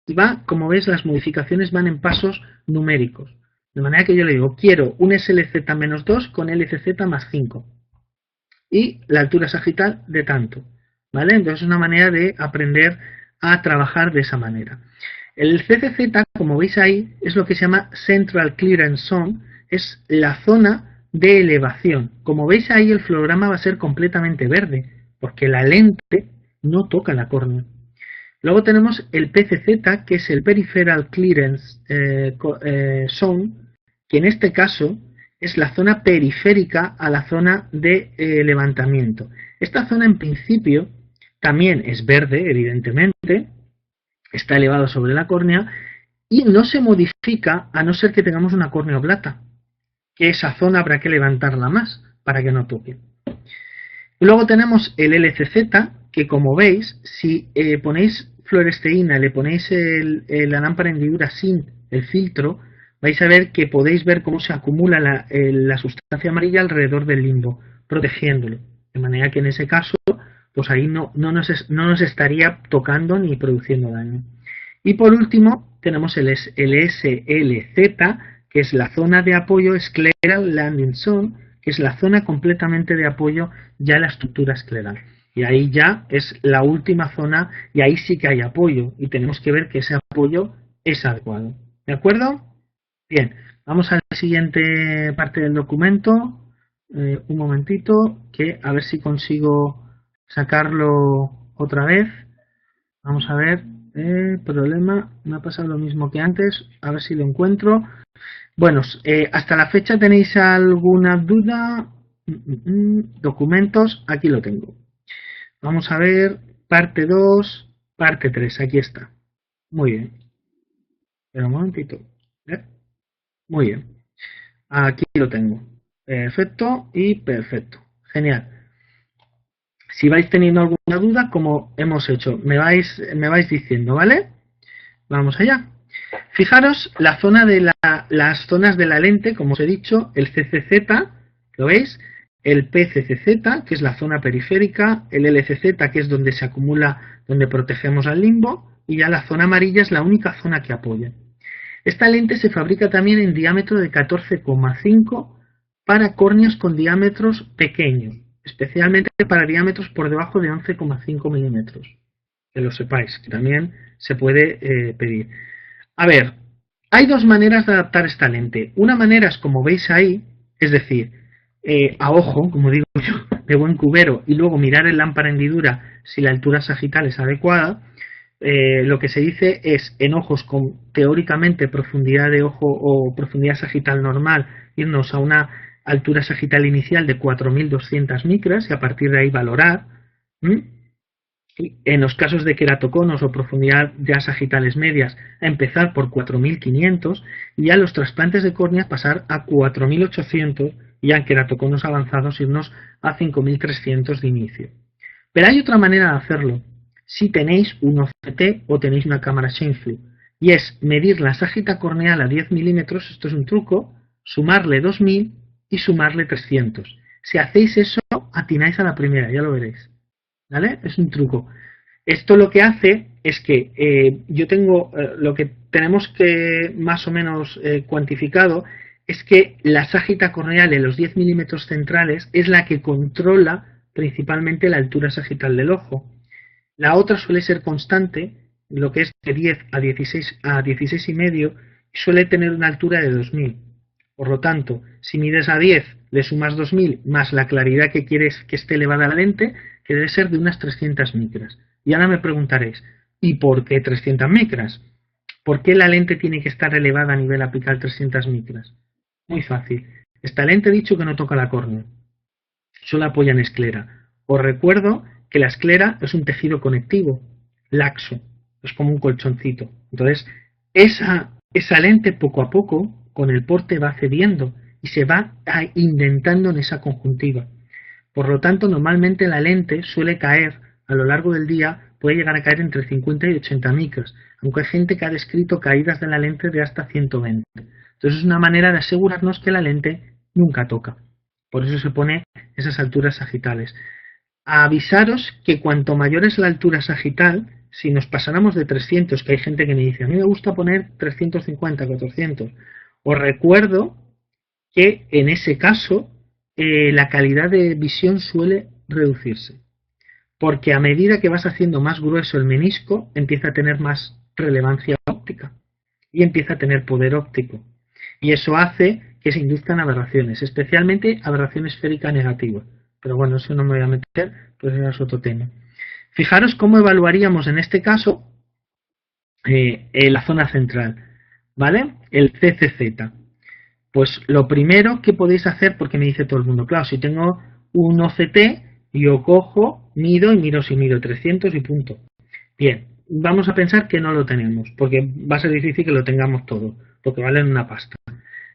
y va, como ves, las modificaciones van en pasos numéricos. De manera que yo le digo, quiero un SLZ-2 con LCZ más 5. Y la altura sagital de tanto. ¿Vale? Entonces es una manera de aprender a trabajar de esa manera. El CCZ, como veis ahí, es lo que se llama Central Clearance Zone, es la zona de elevación. Como veis ahí, el fluorograma va a ser completamente verde, porque la lente no toca la córnea. Luego tenemos el PCZ, que es el Peripheral Clearance Zone, que en este caso es la zona periférica a la zona de levantamiento. Esta zona en principio también es verde, evidentemente, está elevado sobre la córnea y no se modifica a no ser que tengamos una córnea oblata, que esa zona habrá que levantarla más para que no toque. Luego tenemos el LCZ, que como veis, si ponéis fluoresteína, le ponéis la lámpara hendidura sin el filtro, vais a ver que podéis ver cómo se acumula la sustancia amarilla alrededor del limbo, protegiéndolo. De manera que en ese caso, pues ahí no nos estaría tocando ni produciendo daño. Y por último, tenemos el SLZ, que es la zona de apoyo Scleral Landing Zone, que es la zona completamente de apoyo ya en la estructura escleral. Y ahí ya es la última zona y ahí sí que hay apoyo y tenemos que ver que ese apoyo es adecuado. ¿De acuerdo? Bien, vamos a la siguiente parte del documento. Un momentito, que a ver si consigo sacarlo otra vez. Vamos a ver, problema, me ha pasado lo mismo que antes, a ver si lo encuentro. Bueno, hasta la fecha tenéis alguna duda. Documentos, aquí lo tengo. Vamos a ver, parte 2, parte 3, aquí está. Muy bien. Espera un momentito. Muy bien. Aquí lo tengo. Perfecto y perfecto. Genial. Si vais teniendo alguna duda, como hemos hecho, me vais diciendo, ¿vale? Vamos allá. Fijaros la zona de las zonas de la lente, como os he dicho, el CCZ, ¿lo veis? El PCCZ, que es la zona periférica, el LCZ, que es donde se acumula, donde protegemos al limbo, y ya la zona amarilla es la única zona que apoya. Esta lente se fabrica también en diámetro de 14,5 para córneas con diámetros pequeños, especialmente para diámetros por debajo de 11,5 milímetros. Que lo sepáis, que también se puede pedir. A ver, hay dos maneras de adaptar esta lente. Una manera es como veis ahí, es decir, a ojo, como digo yo, de buen cubero, y luego mirar en lámpara hendidura si la altura sagital es adecuada. Lo que se dice es en ojos con teóricamente profundidad de ojo o profundidad sagital normal, irnos a una altura sagital inicial de 4.200 micras y a partir de ahí valorar. En los casos de queratoconos o profundidad ya sagitales medias, a empezar por 4.500 y ya los trasplantes de córnea pasar a 4.800 y ya en queratoconos avanzados irnos a 5.300 de inicio. Pero hay otra manera de hacerlo. Si tenéis un OCT o tenéis una cámara Scheimpflug, y es medir la sagita corneal a 10 milímetros, esto es un truco, sumarle 2000 y sumarle 300. Si hacéis eso, atináis a la primera, ya lo veréis. ¿Vale? Es un truco. Esto lo que hace es que yo tengo, lo que tenemos que más o menos cuantificado, es que la sagita corneal en los 10 milímetros centrales es la que controla principalmente la altura sagital del ojo. La otra suele ser constante, lo que es de 10 a 16 y medio, suele tener una altura de 2000. Por lo tanto, si mides a 10, le sumas 2000 más la claridad que quieres que esté elevada la lente, que debe ser de unas 300 micras. Y ahora me preguntaréis, ¿y por qué 300 micras? ¿Por qué la lente tiene que estar elevada a nivel apical 300 micras? Muy fácil. Esta lente he dicho que no toca la córnea, solo apoya en esclera. Os recuerdo que la esclera es un tejido conectivo, laxo, es como un colchoncito. Entonces, esa lente poco a poco, con el porte, va cediendo y se va indentando en esa conjuntiva. Por lo tanto, normalmente la lente suele caer a lo largo del día, puede llegar a caer entre 50 y 80 micras, aunque hay gente que ha descrito caídas de la lente de hasta 120. Entonces es una manera de asegurarnos que la lente nunca toca. Por eso se pone esas alturas sagitales. A avisaros que cuanto mayor es la altura sagital, si nos pasáramos de 300, que hay gente que me dice, a mí me gusta poner 350, 400, os recuerdo que en ese caso la calidad de visión suele reducirse. Porque a medida que vas haciendo más grueso el menisco, empieza a tener más relevancia óptica y empieza a tener poder óptico. Y eso hace que se induzcan aberraciones, especialmente aberración esférica negativa. Pero bueno, eso no me voy a meter, pues eso es otro tema. Fijaros cómo evaluaríamos en este caso la zona central, ¿vale? El CCZ. Pues lo primero que podéis hacer, porque me dice todo el mundo, claro, si tengo un OCT, yo cojo, mido y miro si mido 300 y punto. Bien, vamos a pensar que no lo tenemos, porque va a ser difícil que lo tengamos todo, porque valen una pasta.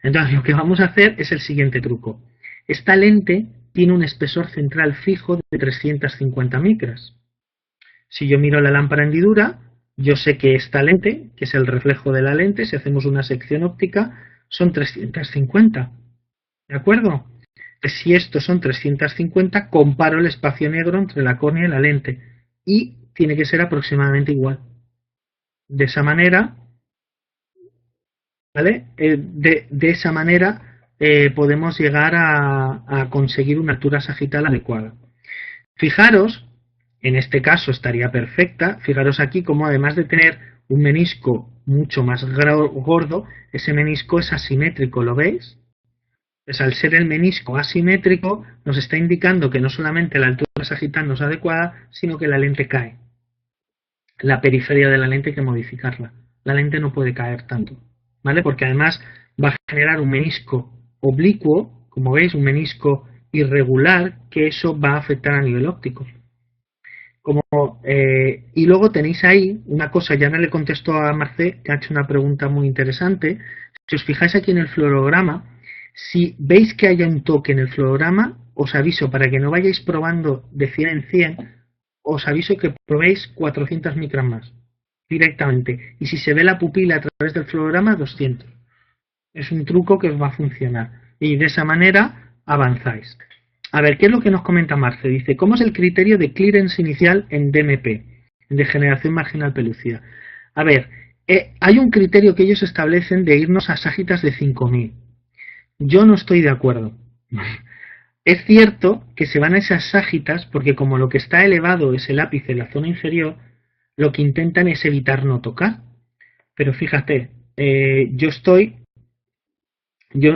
Entonces lo que vamos a hacer es el siguiente truco. Esta lente tiene un espesor central fijo de 350 micras. Si yo miro la lámpara hendidura, yo sé que esta lente, que es el reflejo de la lente, si hacemos una sección óptica, son 350. ¿De acuerdo? Si estos son 350, comparo el espacio negro entre la córnea y la lente. Y tiene que ser aproximadamente igual. De esa manera, ¿vale? De esa manera podemos llegar a conseguir una altura sagital adecuada. Fijaros, en este caso estaría perfecta, fijaros aquí como además de tener un menisco mucho más gordo, ese menisco es asimétrico, ¿lo veis? Pues al ser el menisco asimétrico nos está indicando que no solamente la altura sagital no es adecuada, sino que la lente cae. La periferia de la lente hay que modificarla. La lente no puede caer tanto, ¿vale? Porque además va a generar un menisco oblicuo, como veis, un menisco irregular, que eso va a afectar a nivel óptico. Y luego tenéis ahí una cosa, ya no le contesto a Marcé, que ha hecho una pregunta muy interesante. Si os fijáis aquí en el fluorograma, si veis que haya un toque en el fluorograma, os aviso, para que no vayáis probando de 100 en 100, os aviso que probéis 400 micras más, directamente. Y si se ve la pupila a través del fluorograma, 200. Es un truco que os va a funcionar. Y de esa manera avanzáis. A ver, ¿qué es lo que nos comenta Marce? Dice, ¿cómo es el criterio de clearance inicial en DMP, en degeneración marginal pelúcida? A ver, hay un criterio que ellos establecen de irnos a ságitas de 5000. Yo no estoy de acuerdo. Es cierto que se van a esas ságitas porque como lo que está elevado es el ápice en la zona inferior, lo que intentan es evitar no tocar. Pero fíjate, yo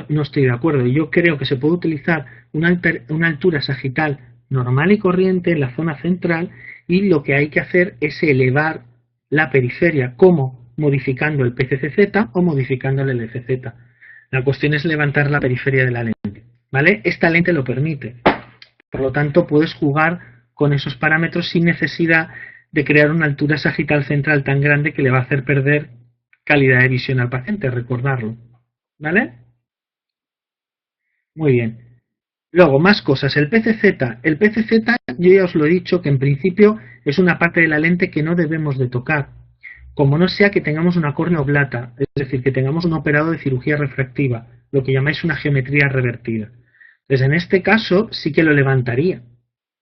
no estoy de acuerdo. Yo creo que se puede utilizar una altura sagital normal y corriente en la zona central y lo que hay que hacer es elevar la periferia, como modificando el PCCZ o modificando el LCZ. La cuestión es levantar la periferia de la lente, ¿vale? Esta lente lo permite. Por lo tanto, puedes jugar con esos parámetros sin necesidad de crear una altura sagital central tan grande que le va a hacer perder calidad de visión al paciente, recordarlo, ¿vale? Muy bien. Luego, más cosas. El PCZ. El PCZ, yo ya os lo he dicho, que en principio es una parte de la lente que no debemos de tocar. Como no sea que tengamos una córnea oblata, es decir, que tengamos un operado de cirugía refractiva, lo que llamáis una geometría revertida. Entonces, en este caso sí que lo levantaría,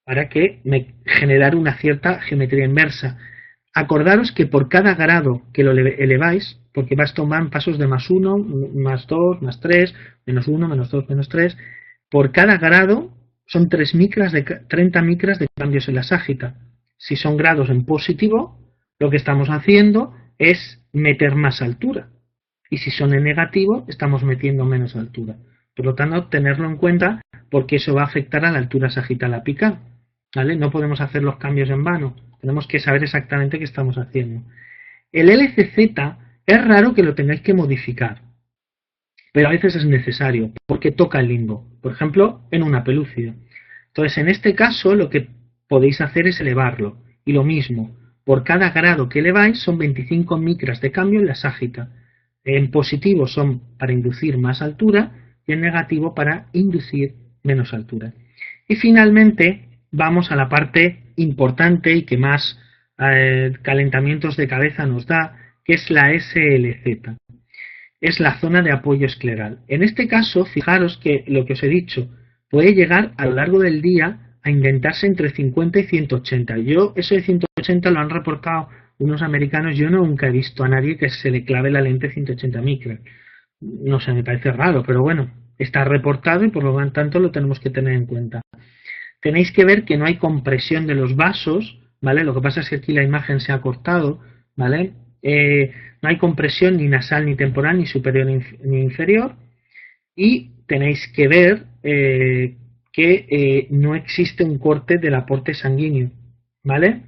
para que me generara una cierta geometría inversa. Acordaros que por cada grado que lo eleváis, porque van pasos de +1, +2, +3, -1, -2, -3, por cada grado son 30 micras de cambios en la ságita. Si son grados en positivo, lo que estamos haciendo es meter más altura. y si son en negativo estamos metiendo menos altura. Por lo tanto, tenerlo en cuenta porque eso va a afectar a la altura sagital apical. ¿Vale? No podemos hacer los cambios en vano, tenemos que saber exactamente qué estamos haciendo. El LCZ es raro que lo tengáis que modificar, pero a veces es necesario porque toca el limbo, por ejemplo en una pelúcida. Entonces en este caso lo que podéis hacer es elevarlo, y lo mismo, por cada grado que eleváis son 25 micras de cambio en la ságita. En positivo son para inducir más altura y en negativo para inducir menos altura. Y finalmente vamos a la parte importante y que más calentamientos de cabeza nos da, que es la SLZ. Es la zona de apoyo escleral. En este caso, fijaros que lo que os he dicho puede llegar a lo largo del día a indentarse entre 50 y 180. Eso de 180 lo han reportado unos americanos. Yo nunca he visto a nadie que se le clave la lente 180 micras. No sé, me parece raro, pero bueno, está reportado y por lo tanto lo tenemos que tener en cuenta. Tenéis que ver que no hay compresión de los vasos, ¿vale? Lo que pasa es que aquí la imagen se ha cortado, ¿vale? No hay compresión ni nasal, ni temporal, ni superior ni inferior. Y tenéis que ver que no existe un corte del aporte sanguíneo, ¿vale?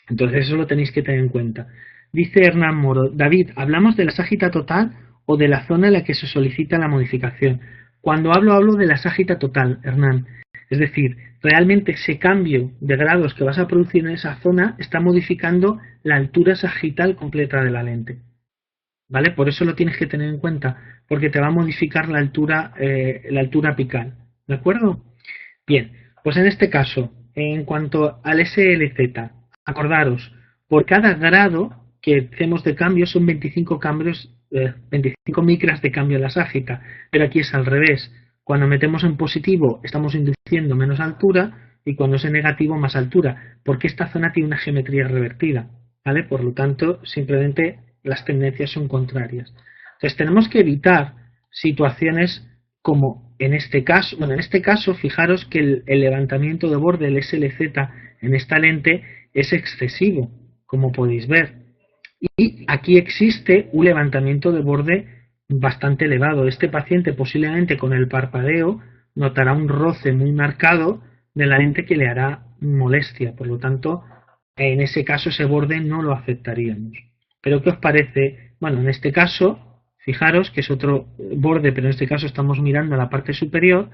Entonces eso lo tenéis que tener en cuenta. Dice Hernán Moro: David, ¿hablamos de la ságita total o de la zona en la que se solicita la modificación? Cuando hablo de la ságita total, Hernán. Es decir, realmente ese cambio de grados que vas a producir en esa zona está modificando la altura sagital completa de la lente. ¿Vale? Por eso lo tienes que tener en cuenta, porque te va a modificar la altura apical. ¿De acuerdo? Bien, pues en este caso, en cuanto al SLZ, acordaros, por cada grado que hacemos de cambio son 25 micras de cambio en la ságita, pero aquí es al revés. Cuando metemos en positivo estamos induciendo menos altura y cuando es en negativo más altura, porque esta zona tiene una geometría revertida, ¿vale? Por lo tanto, simplemente las tendencias son contrarias. Entonces tenemos que evitar situaciones como en este caso. Bueno, en este caso fijaros que el levantamiento de borde del SLZ en esta lente es excesivo, como podéis ver. Y aquí existe un levantamiento de borde bastante elevado. Este paciente posiblemente con el parpadeo notará un roce muy marcado de la lente que le hará molestia. Por lo tanto, en ese caso ese borde no lo aceptaríamos. Pero ¿qué os parece? Bueno, en este caso, fijaros que es otro borde, pero en este caso estamos mirando a la parte superior.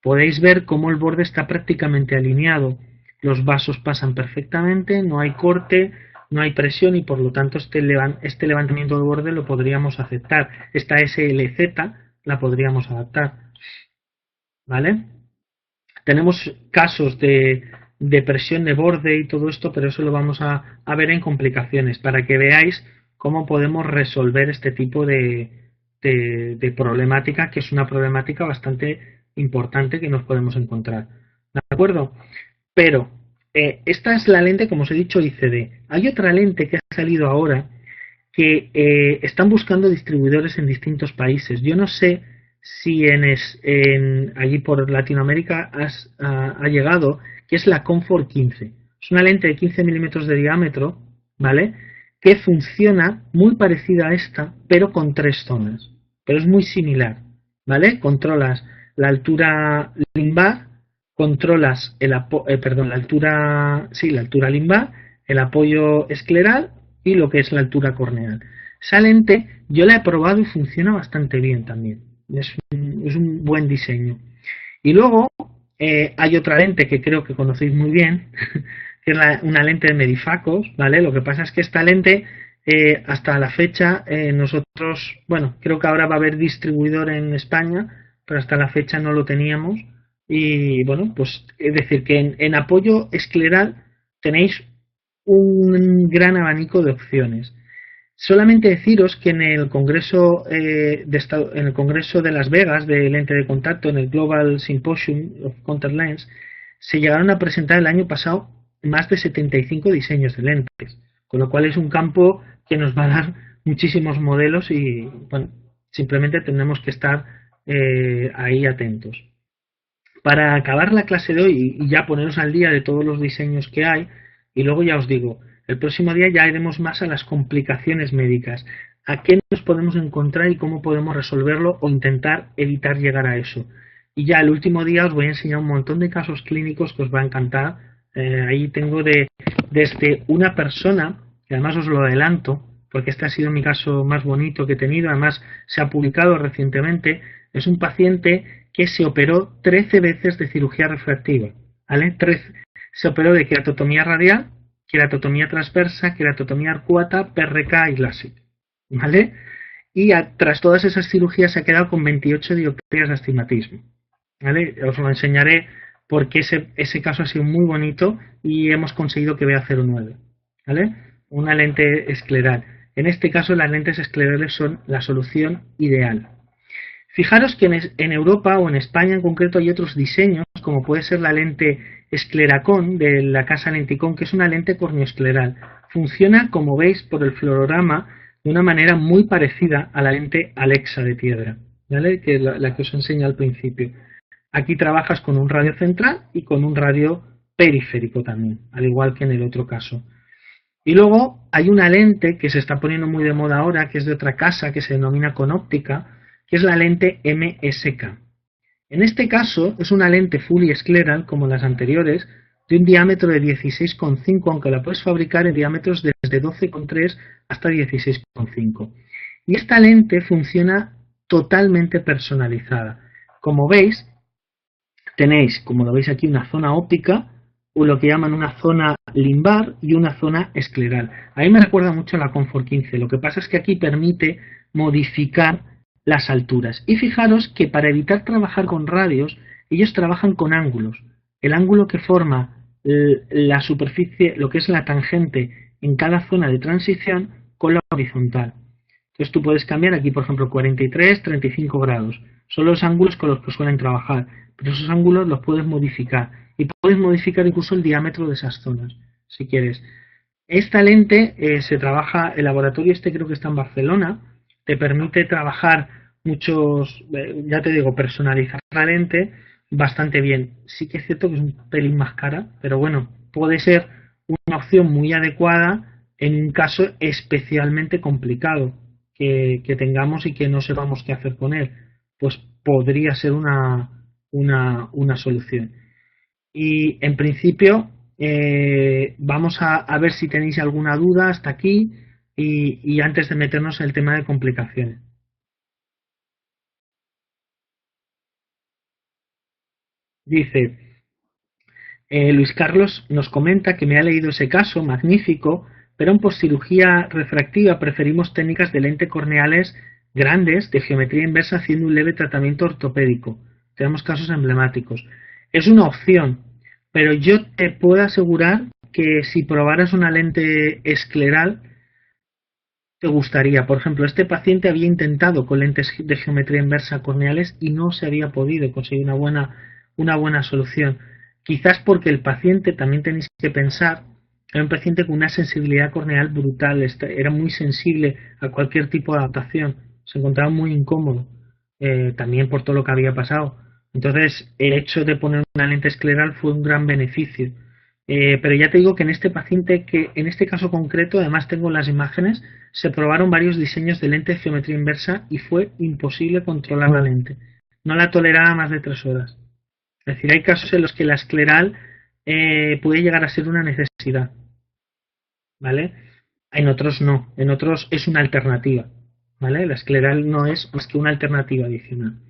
Podéis ver cómo el borde está prácticamente alineado. Los vasos pasan perfectamente, no hay corte, no hay presión y por lo tanto este levantamiento de borde lo podríamos aceptar. Esta SLZ la podríamos adaptar. ¿Vale? Tenemos casos de presión de borde y todo esto, pero eso lo vamos a ver en complicaciones, para que veáis cómo podemos resolver este tipo de problemática, que es una problemática bastante importante que nos podemos encontrar. ¿De acuerdo? Pero esta es la lente, como os he dicho, ICD. Hay otra lente que ha salido ahora que están buscando distribuidores en distintos países. Yo no sé si allí por Latinoamérica ha llegado, que es la Comfort 15. Es una lente de 15 milímetros de diámetro, ¿vale? Que funciona muy parecida a esta, pero con 3 zonas. Pero es muy similar, ¿vale? Controlas la altura limbar, controlas la altura limbar, el apoyo escleral y lo que es la altura corneal. Esa lente yo la he probado y funciona bastante bien también. Es un buen diseño. Y luego hay otra lente que creo que conocéis muy bien, que es una lente de Medifacos, ¿vale? Lo que pasa es que esta lente hasta la fecha nosotros, bueno, creo que ahora va a haber distribuidor en España, pero hasta la fecha no lo teníamos. Y bueno, pues es decir que en apoyo escleral tenéis un gran abanico de opciones. Solamente deciros que en el Congreso de Las Vegas de lente de contacto, en el Global Symposium of Contact Lens, se llegaron a presentar el año pasado más de 75 diseños de lentes, con lo cual es un campo que nos va a dar muchísimos modelos y bueno, simplemente tenemos que estar ahí atentos. Para acabar la clase de hoy y ya poneros al día de todos los diseños que hay, y luego ya os digo, el próximo día ya iremos más a las complicaciones médicas. a qué nos podemos encontrar y cómo podemos resolverlo o intentar evitar llegar a eso. Y ya el último día os voy a enseñar un montón de casos clínicos que os va a encantar. Ahí tengo desde una persona, que además os lo adelanto, porque este ha sido mi caso más bonito que he tenido, además se ha publicado recientemente, es un paciente que se operó 13 veces de cirugía refractiva, ¿vale? Se operó de queratotomía radial, queratotomía transversa, queratotomía arcuata, PRK y LASIK, ¿vale? Y tras todas esas cirugías se ha quedado con 28 dioptrías de astigmatismo, ¿vale? Os lo enseñaré porque ese caso ha sido muy bonito y hemos conseguido que vea 0,9, ¿vale? Una lente escleral. En este caso las lentes esclerales son la solución ideal. Fijaros que en Europa o en España en concreto hay otros diseños, como puede ser la lente Escleracon de la casa Lenticon, que es una lente corneoescleral. Funciona, como veis por el fluorograma, de una manera muy parecida a la lente Alexa de piedra, ¿vale? Que es la que os enseño al principio. Aquí trabajas con un radio central y con un radio periférico también, al igual que en el otro caso. Y luego hay una lente que se está poniendo muy de moda ahora, que es de otra casa, que se denomina Conóptica, que es la lente MSK. En este caso es una lente fully escleral, como las anteriores, de un diámetro de 16,5, aunque la puedes fabricar en diámetros desde 12,3 hasta 16,5. Y esta lente funciona totalmente personalizada. Como veis, tenéis, como lo veis aquí, una zona óptica, o lo que llaman una zona limbar y una zona escleral. A mí me recuerda mucho a la Comfort 15, lo que pasa es que aquí permite modificar las alturas. Y fijaros que para evitar trabajar con radios, ellos trabajan con ángulos. El ángulo que forma la superficie, lo que es la tangente en cada zona de transición, con la horizontal. Entonces tú puedes cambiar aquí, por ejemplo, 43, 35 grados. Son los ángulos con los que suelen trabajar, pero esos ángulos los puedes modificar. Y puedes modificar incluso el diámetro de esas zonas, si quieres. Esta lente se trabaja, el laboratorio este creo que está en Barcelona, te permite trabajar muchos, ya te digo, personalizar la lente bastante bien. Sí que es cierto que es un pelín más cara, pero bueno, puede ser una opción muy adecuada en un caso especialmente complicado que tengamos y que no sepamos qué hacer con él. Pues podría ser una solución. Y en principio vamos a ver si tenéis alguna duda hasta aquí y antes de meternos en el tema de complicaciones. Dice, Luis Carlos nos comenta que me ha leído ese caso, magnífico, pero en postcirugía refractiva preferimos técnicas de lente corneales grandes de geometría inversa haciendo un leve tratamiento ortopédico. Tenemos casos emblemáticos. Es una opción, pero yo te puedo asegurar que si probaras una lente escleral te gustaría. Por ejemplo, este paciente había intentado con lentes de geometría inversa corneales y no se había podido conseguir una buena solución. Quizás porque el paciente, también tenéis que pensar, era un paciente con una sensibilidad corneal brutal, era muy sensible a cualquier tipo de adaptación, se encontraba muy incómodo, también por todo lo que había pasado. Entonces, el hecho de poner una lente escleral fue un gran beneficio. Pero ya te digo que en este paciente, que en este caso concreto, además tengo las imágenes, se probaron varios diseños de lente de geometría inversa y fue imposible controlar la lente. No la toleraba más de 3 horas. Es decir, hay casos en los que la escleral puede llegar a ser una necesidad, ¿vale? En otros no, en otros es una alternativa, ¿vale? La escleral no es más que una alternativa adicional.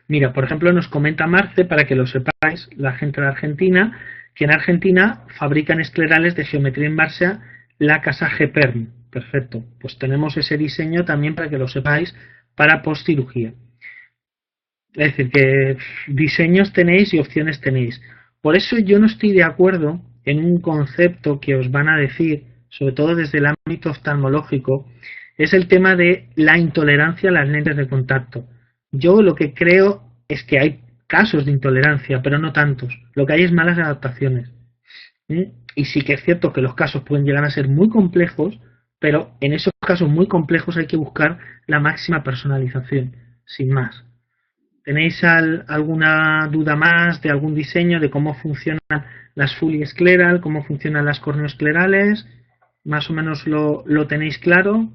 Mira, por ejemplo, nos comenta Marce, para que lo sepáis, la gente de Argentina, que en Argentina fabrican esclerales de geometría inversa la casa GPERM. Perfecto, pues tenemos ese diseño también para que lo sepáis para postcirugía. Es decir, que diseños tenéis y opciones tenéis. Por eso yo no estoy de acuerdo en un concepto que os van a decir, sobre todo desde el ámbito oftalmológico, es el tema de la intolerancia a las lentes de contacto. Yo lo que creo es que hay casos de intolerancia, pero no tantos. Lo que hay es malas adaptaciones. Y sí que es cierto que los casos pueden llegar a ser muy complejos, pero en esos casos muy complejos hay que buscar la máxima personalización, sin más. ¿Tenéis alguna duda más de algún diseño, de cómo funcionan las fully escleral, cómo funcionan las corneoesclerales? ¿Más o menos lo tenéis claro?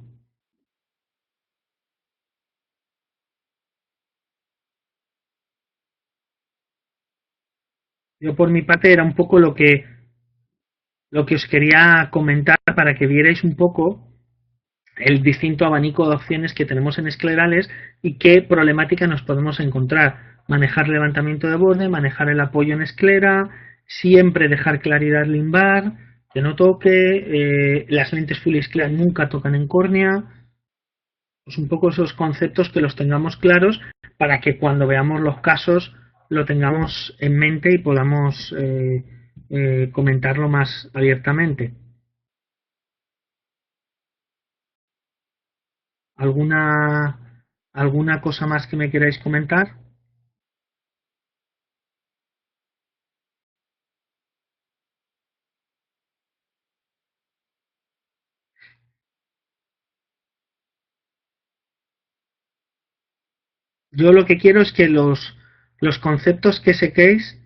Yo por mi parte era un poco lo que os quería comentar para que vierais un poco el distinto abanico de opciones que tenemos en esclerales y qué problemática nos podemos encontrar. Manejar levantamiento de borde, manejar el apoyo en esclera, siempre dejar claridad limbar, que no toque, las lentes full esclera nunca tocan en córnea, pues un poco esos conceptos que los tengamos claros para que cuando veamos los casos lo tengamos en mente y podamos comentarlo más abiertamente. ¿Alguna cosa más que me queráis comentar? Yo lo que quiero es que los conceptos que sequéis,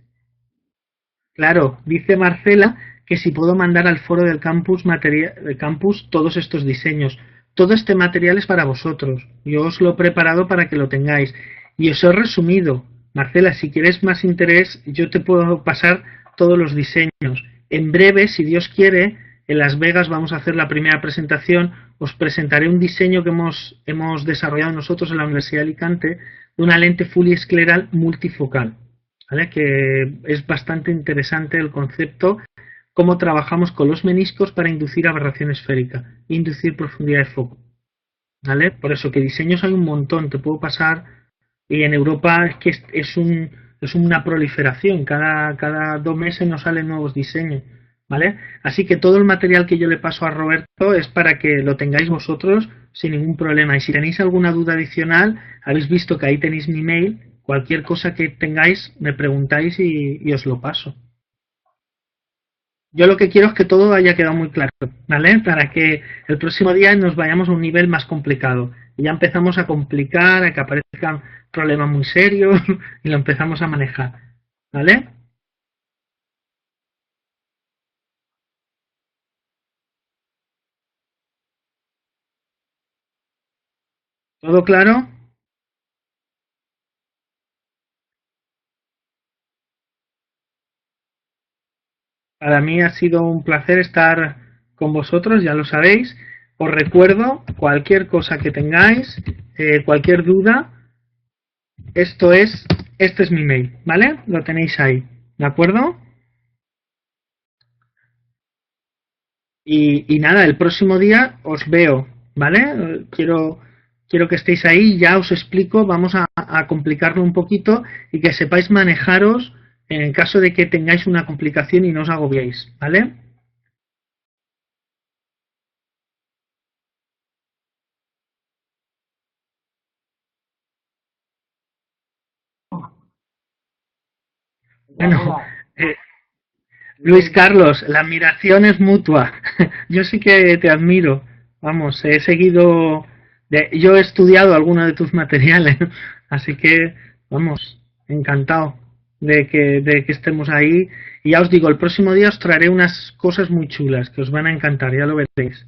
claro, dice Marcela que si puedo mandar al foro del campus todos estos diseños. Todo este material es para vosotros. Yo os lo he preparado para que lo tengáis. Y os he resumido. Marcela, si quieres más interés, yo te puedo pasar todos los diseños. En breve, si Dios quiere, en Las Vegas vamos a hacer la primera presentación. Os presentaré un diseño que hemos desarrollado nosotros en la Universidad de Alicante de una lente fuliescleral multifocal. ¿Vale? Que es bastante interesante el concepto, cómo trabajamos con los meniscos para inducir aberración esférica, inducir profundidad de foco. ¿Vale? Por eso que diseños hay un montón, te puedo pasar, y en Europa es que es una proliferación, cada 2 meses nos salen nuevos diseños. ¿Vale? Así que todo el material que yo le paso a Roberto es para que lo tengáis vosotros sin ningún problema. Y si tenéis alguna duda adicional, habéis visto que ahí tenéis mi mail. Cualquier cosa que tengáis, me preguntáis y os lo paso. Yo lo que quiero es que todo haya quedado muy claro, ¿vale? Para que el próximo día nos vayamos a un nivel más complicado. Y ya empezamos a complicar, a que aparezcan problemas muy serios y lo empezamos a manejar, ¿vale? ¿Todo claro? Para mí ha sido un placer estar con vosotros, ya lo sabéis. Os recuerdo, cualquier cosa que tengáis, cualquier duda, este es mi mail, ¿vale? Lo tenéis ahí, ¿de acuerdo? Y nada, el próximo día os veo, ¿vale? Quiero que estéis ahí, ya os explico, vamos a complicarlo un poquito y que sepáis manejaros en el caso de que tengáis una complicación y no os agobiéis, ¿vale? Bueno, eh, Luis Carlos, la admiración es mutua. Yo sí que te admiro. Vamos, he seguido, yo he estudiado algunos de tus materiales, así que, vamos, encantado de que estemos ahí. Y ya os digo, el próximo día os traeré unas cosas muy chulas que os van a encantar, ya lo veréis.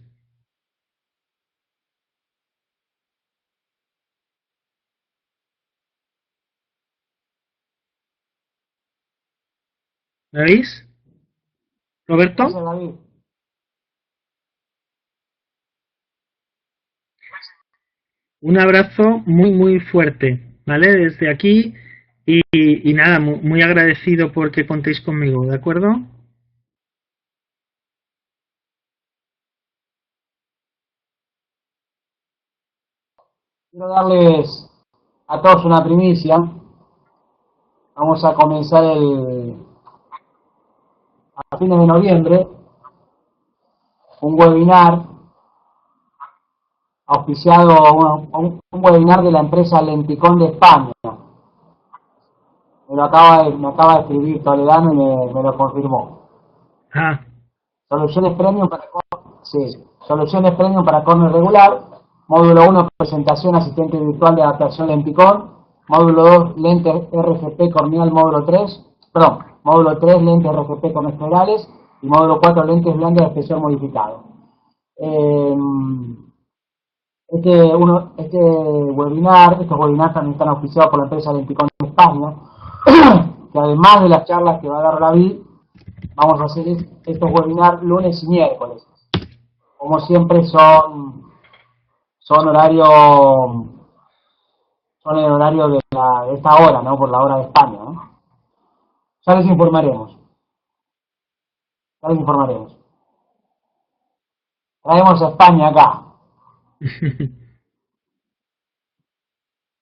¿Me veis, Roberto? Gracias, David. Un abrazo muy, muy fuerte, ¿vale? Desde aquí y nada, muy agradecido porque contéis conmigo, ¿de acuerdo? Quiero darles a todos una primicia. Vamos a comenzar a fines de noviembre un webinar auspiciado, un webinar de la empresa Lenticón de España. Me acaba de escribir Toledano y me lo confirmó. Ah, Soluciones premium para sí, soluciones premium para córner regular. Módulo 1, presentación asistente virtual de adaptación Lenticón. Módulo 2, lente RGP corneal. Módulo 3, lentes RGP con esclerales. Y módulo 4, lentes blandas de espesor modificado. Eh, estos webinars también están auspiciados por la empresa Lenticón de España, que además de las charlas que va a dar David, vamos a hacer estos webinars lunes y miércoles. Como siempre son en el horario de esta hora, ¿no? Por la hora de España, ¿no? Ya les informaremos. Traemos a España acá.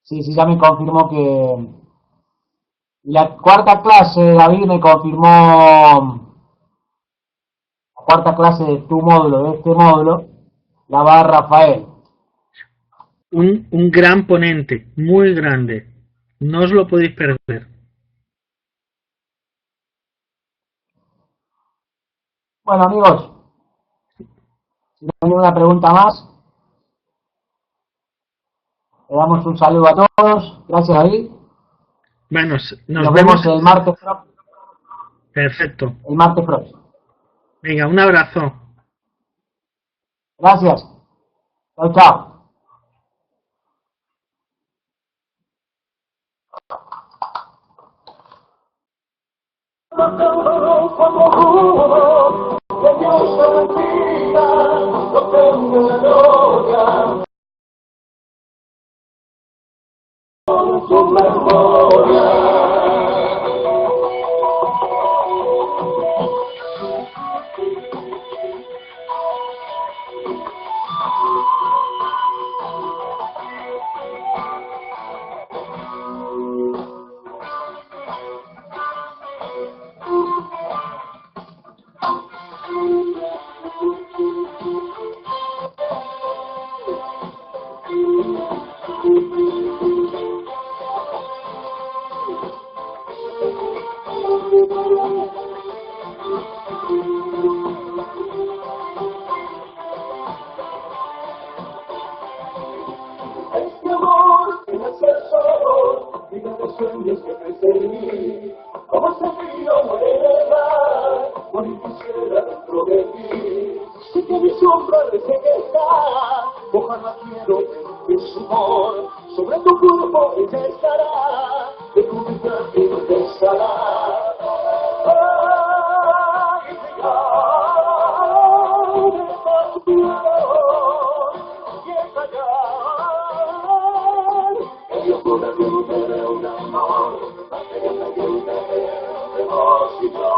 Sí, ya me confirmó que la cuarta clase, David me confirmó la cuarta clase de tu módulo, de este módulo, la va a dar Rafael. Un gran ponente, muy grande. No os lo podéis perder. Bueno, amigos, si no hay ninguna pregunta más, le damos un saludo a todos. Gracias, David. Bueno, nos vemos el martes. Perfecto. El martes próximo. Venga, un abrazo. Gracias. Chao, chao. Su memoria. Este amor que nace el sol, vida de sueños que perseguí, como ese río muere el mar, morir quisiera dentro de ti. Sé que mi sombra desde que está, ojalá quiero que su amor sobre tu cuerpo ella estará, de tu vida y no te estará. Ay, Dios puede tener un amor, que yo te ayude de vos y yo.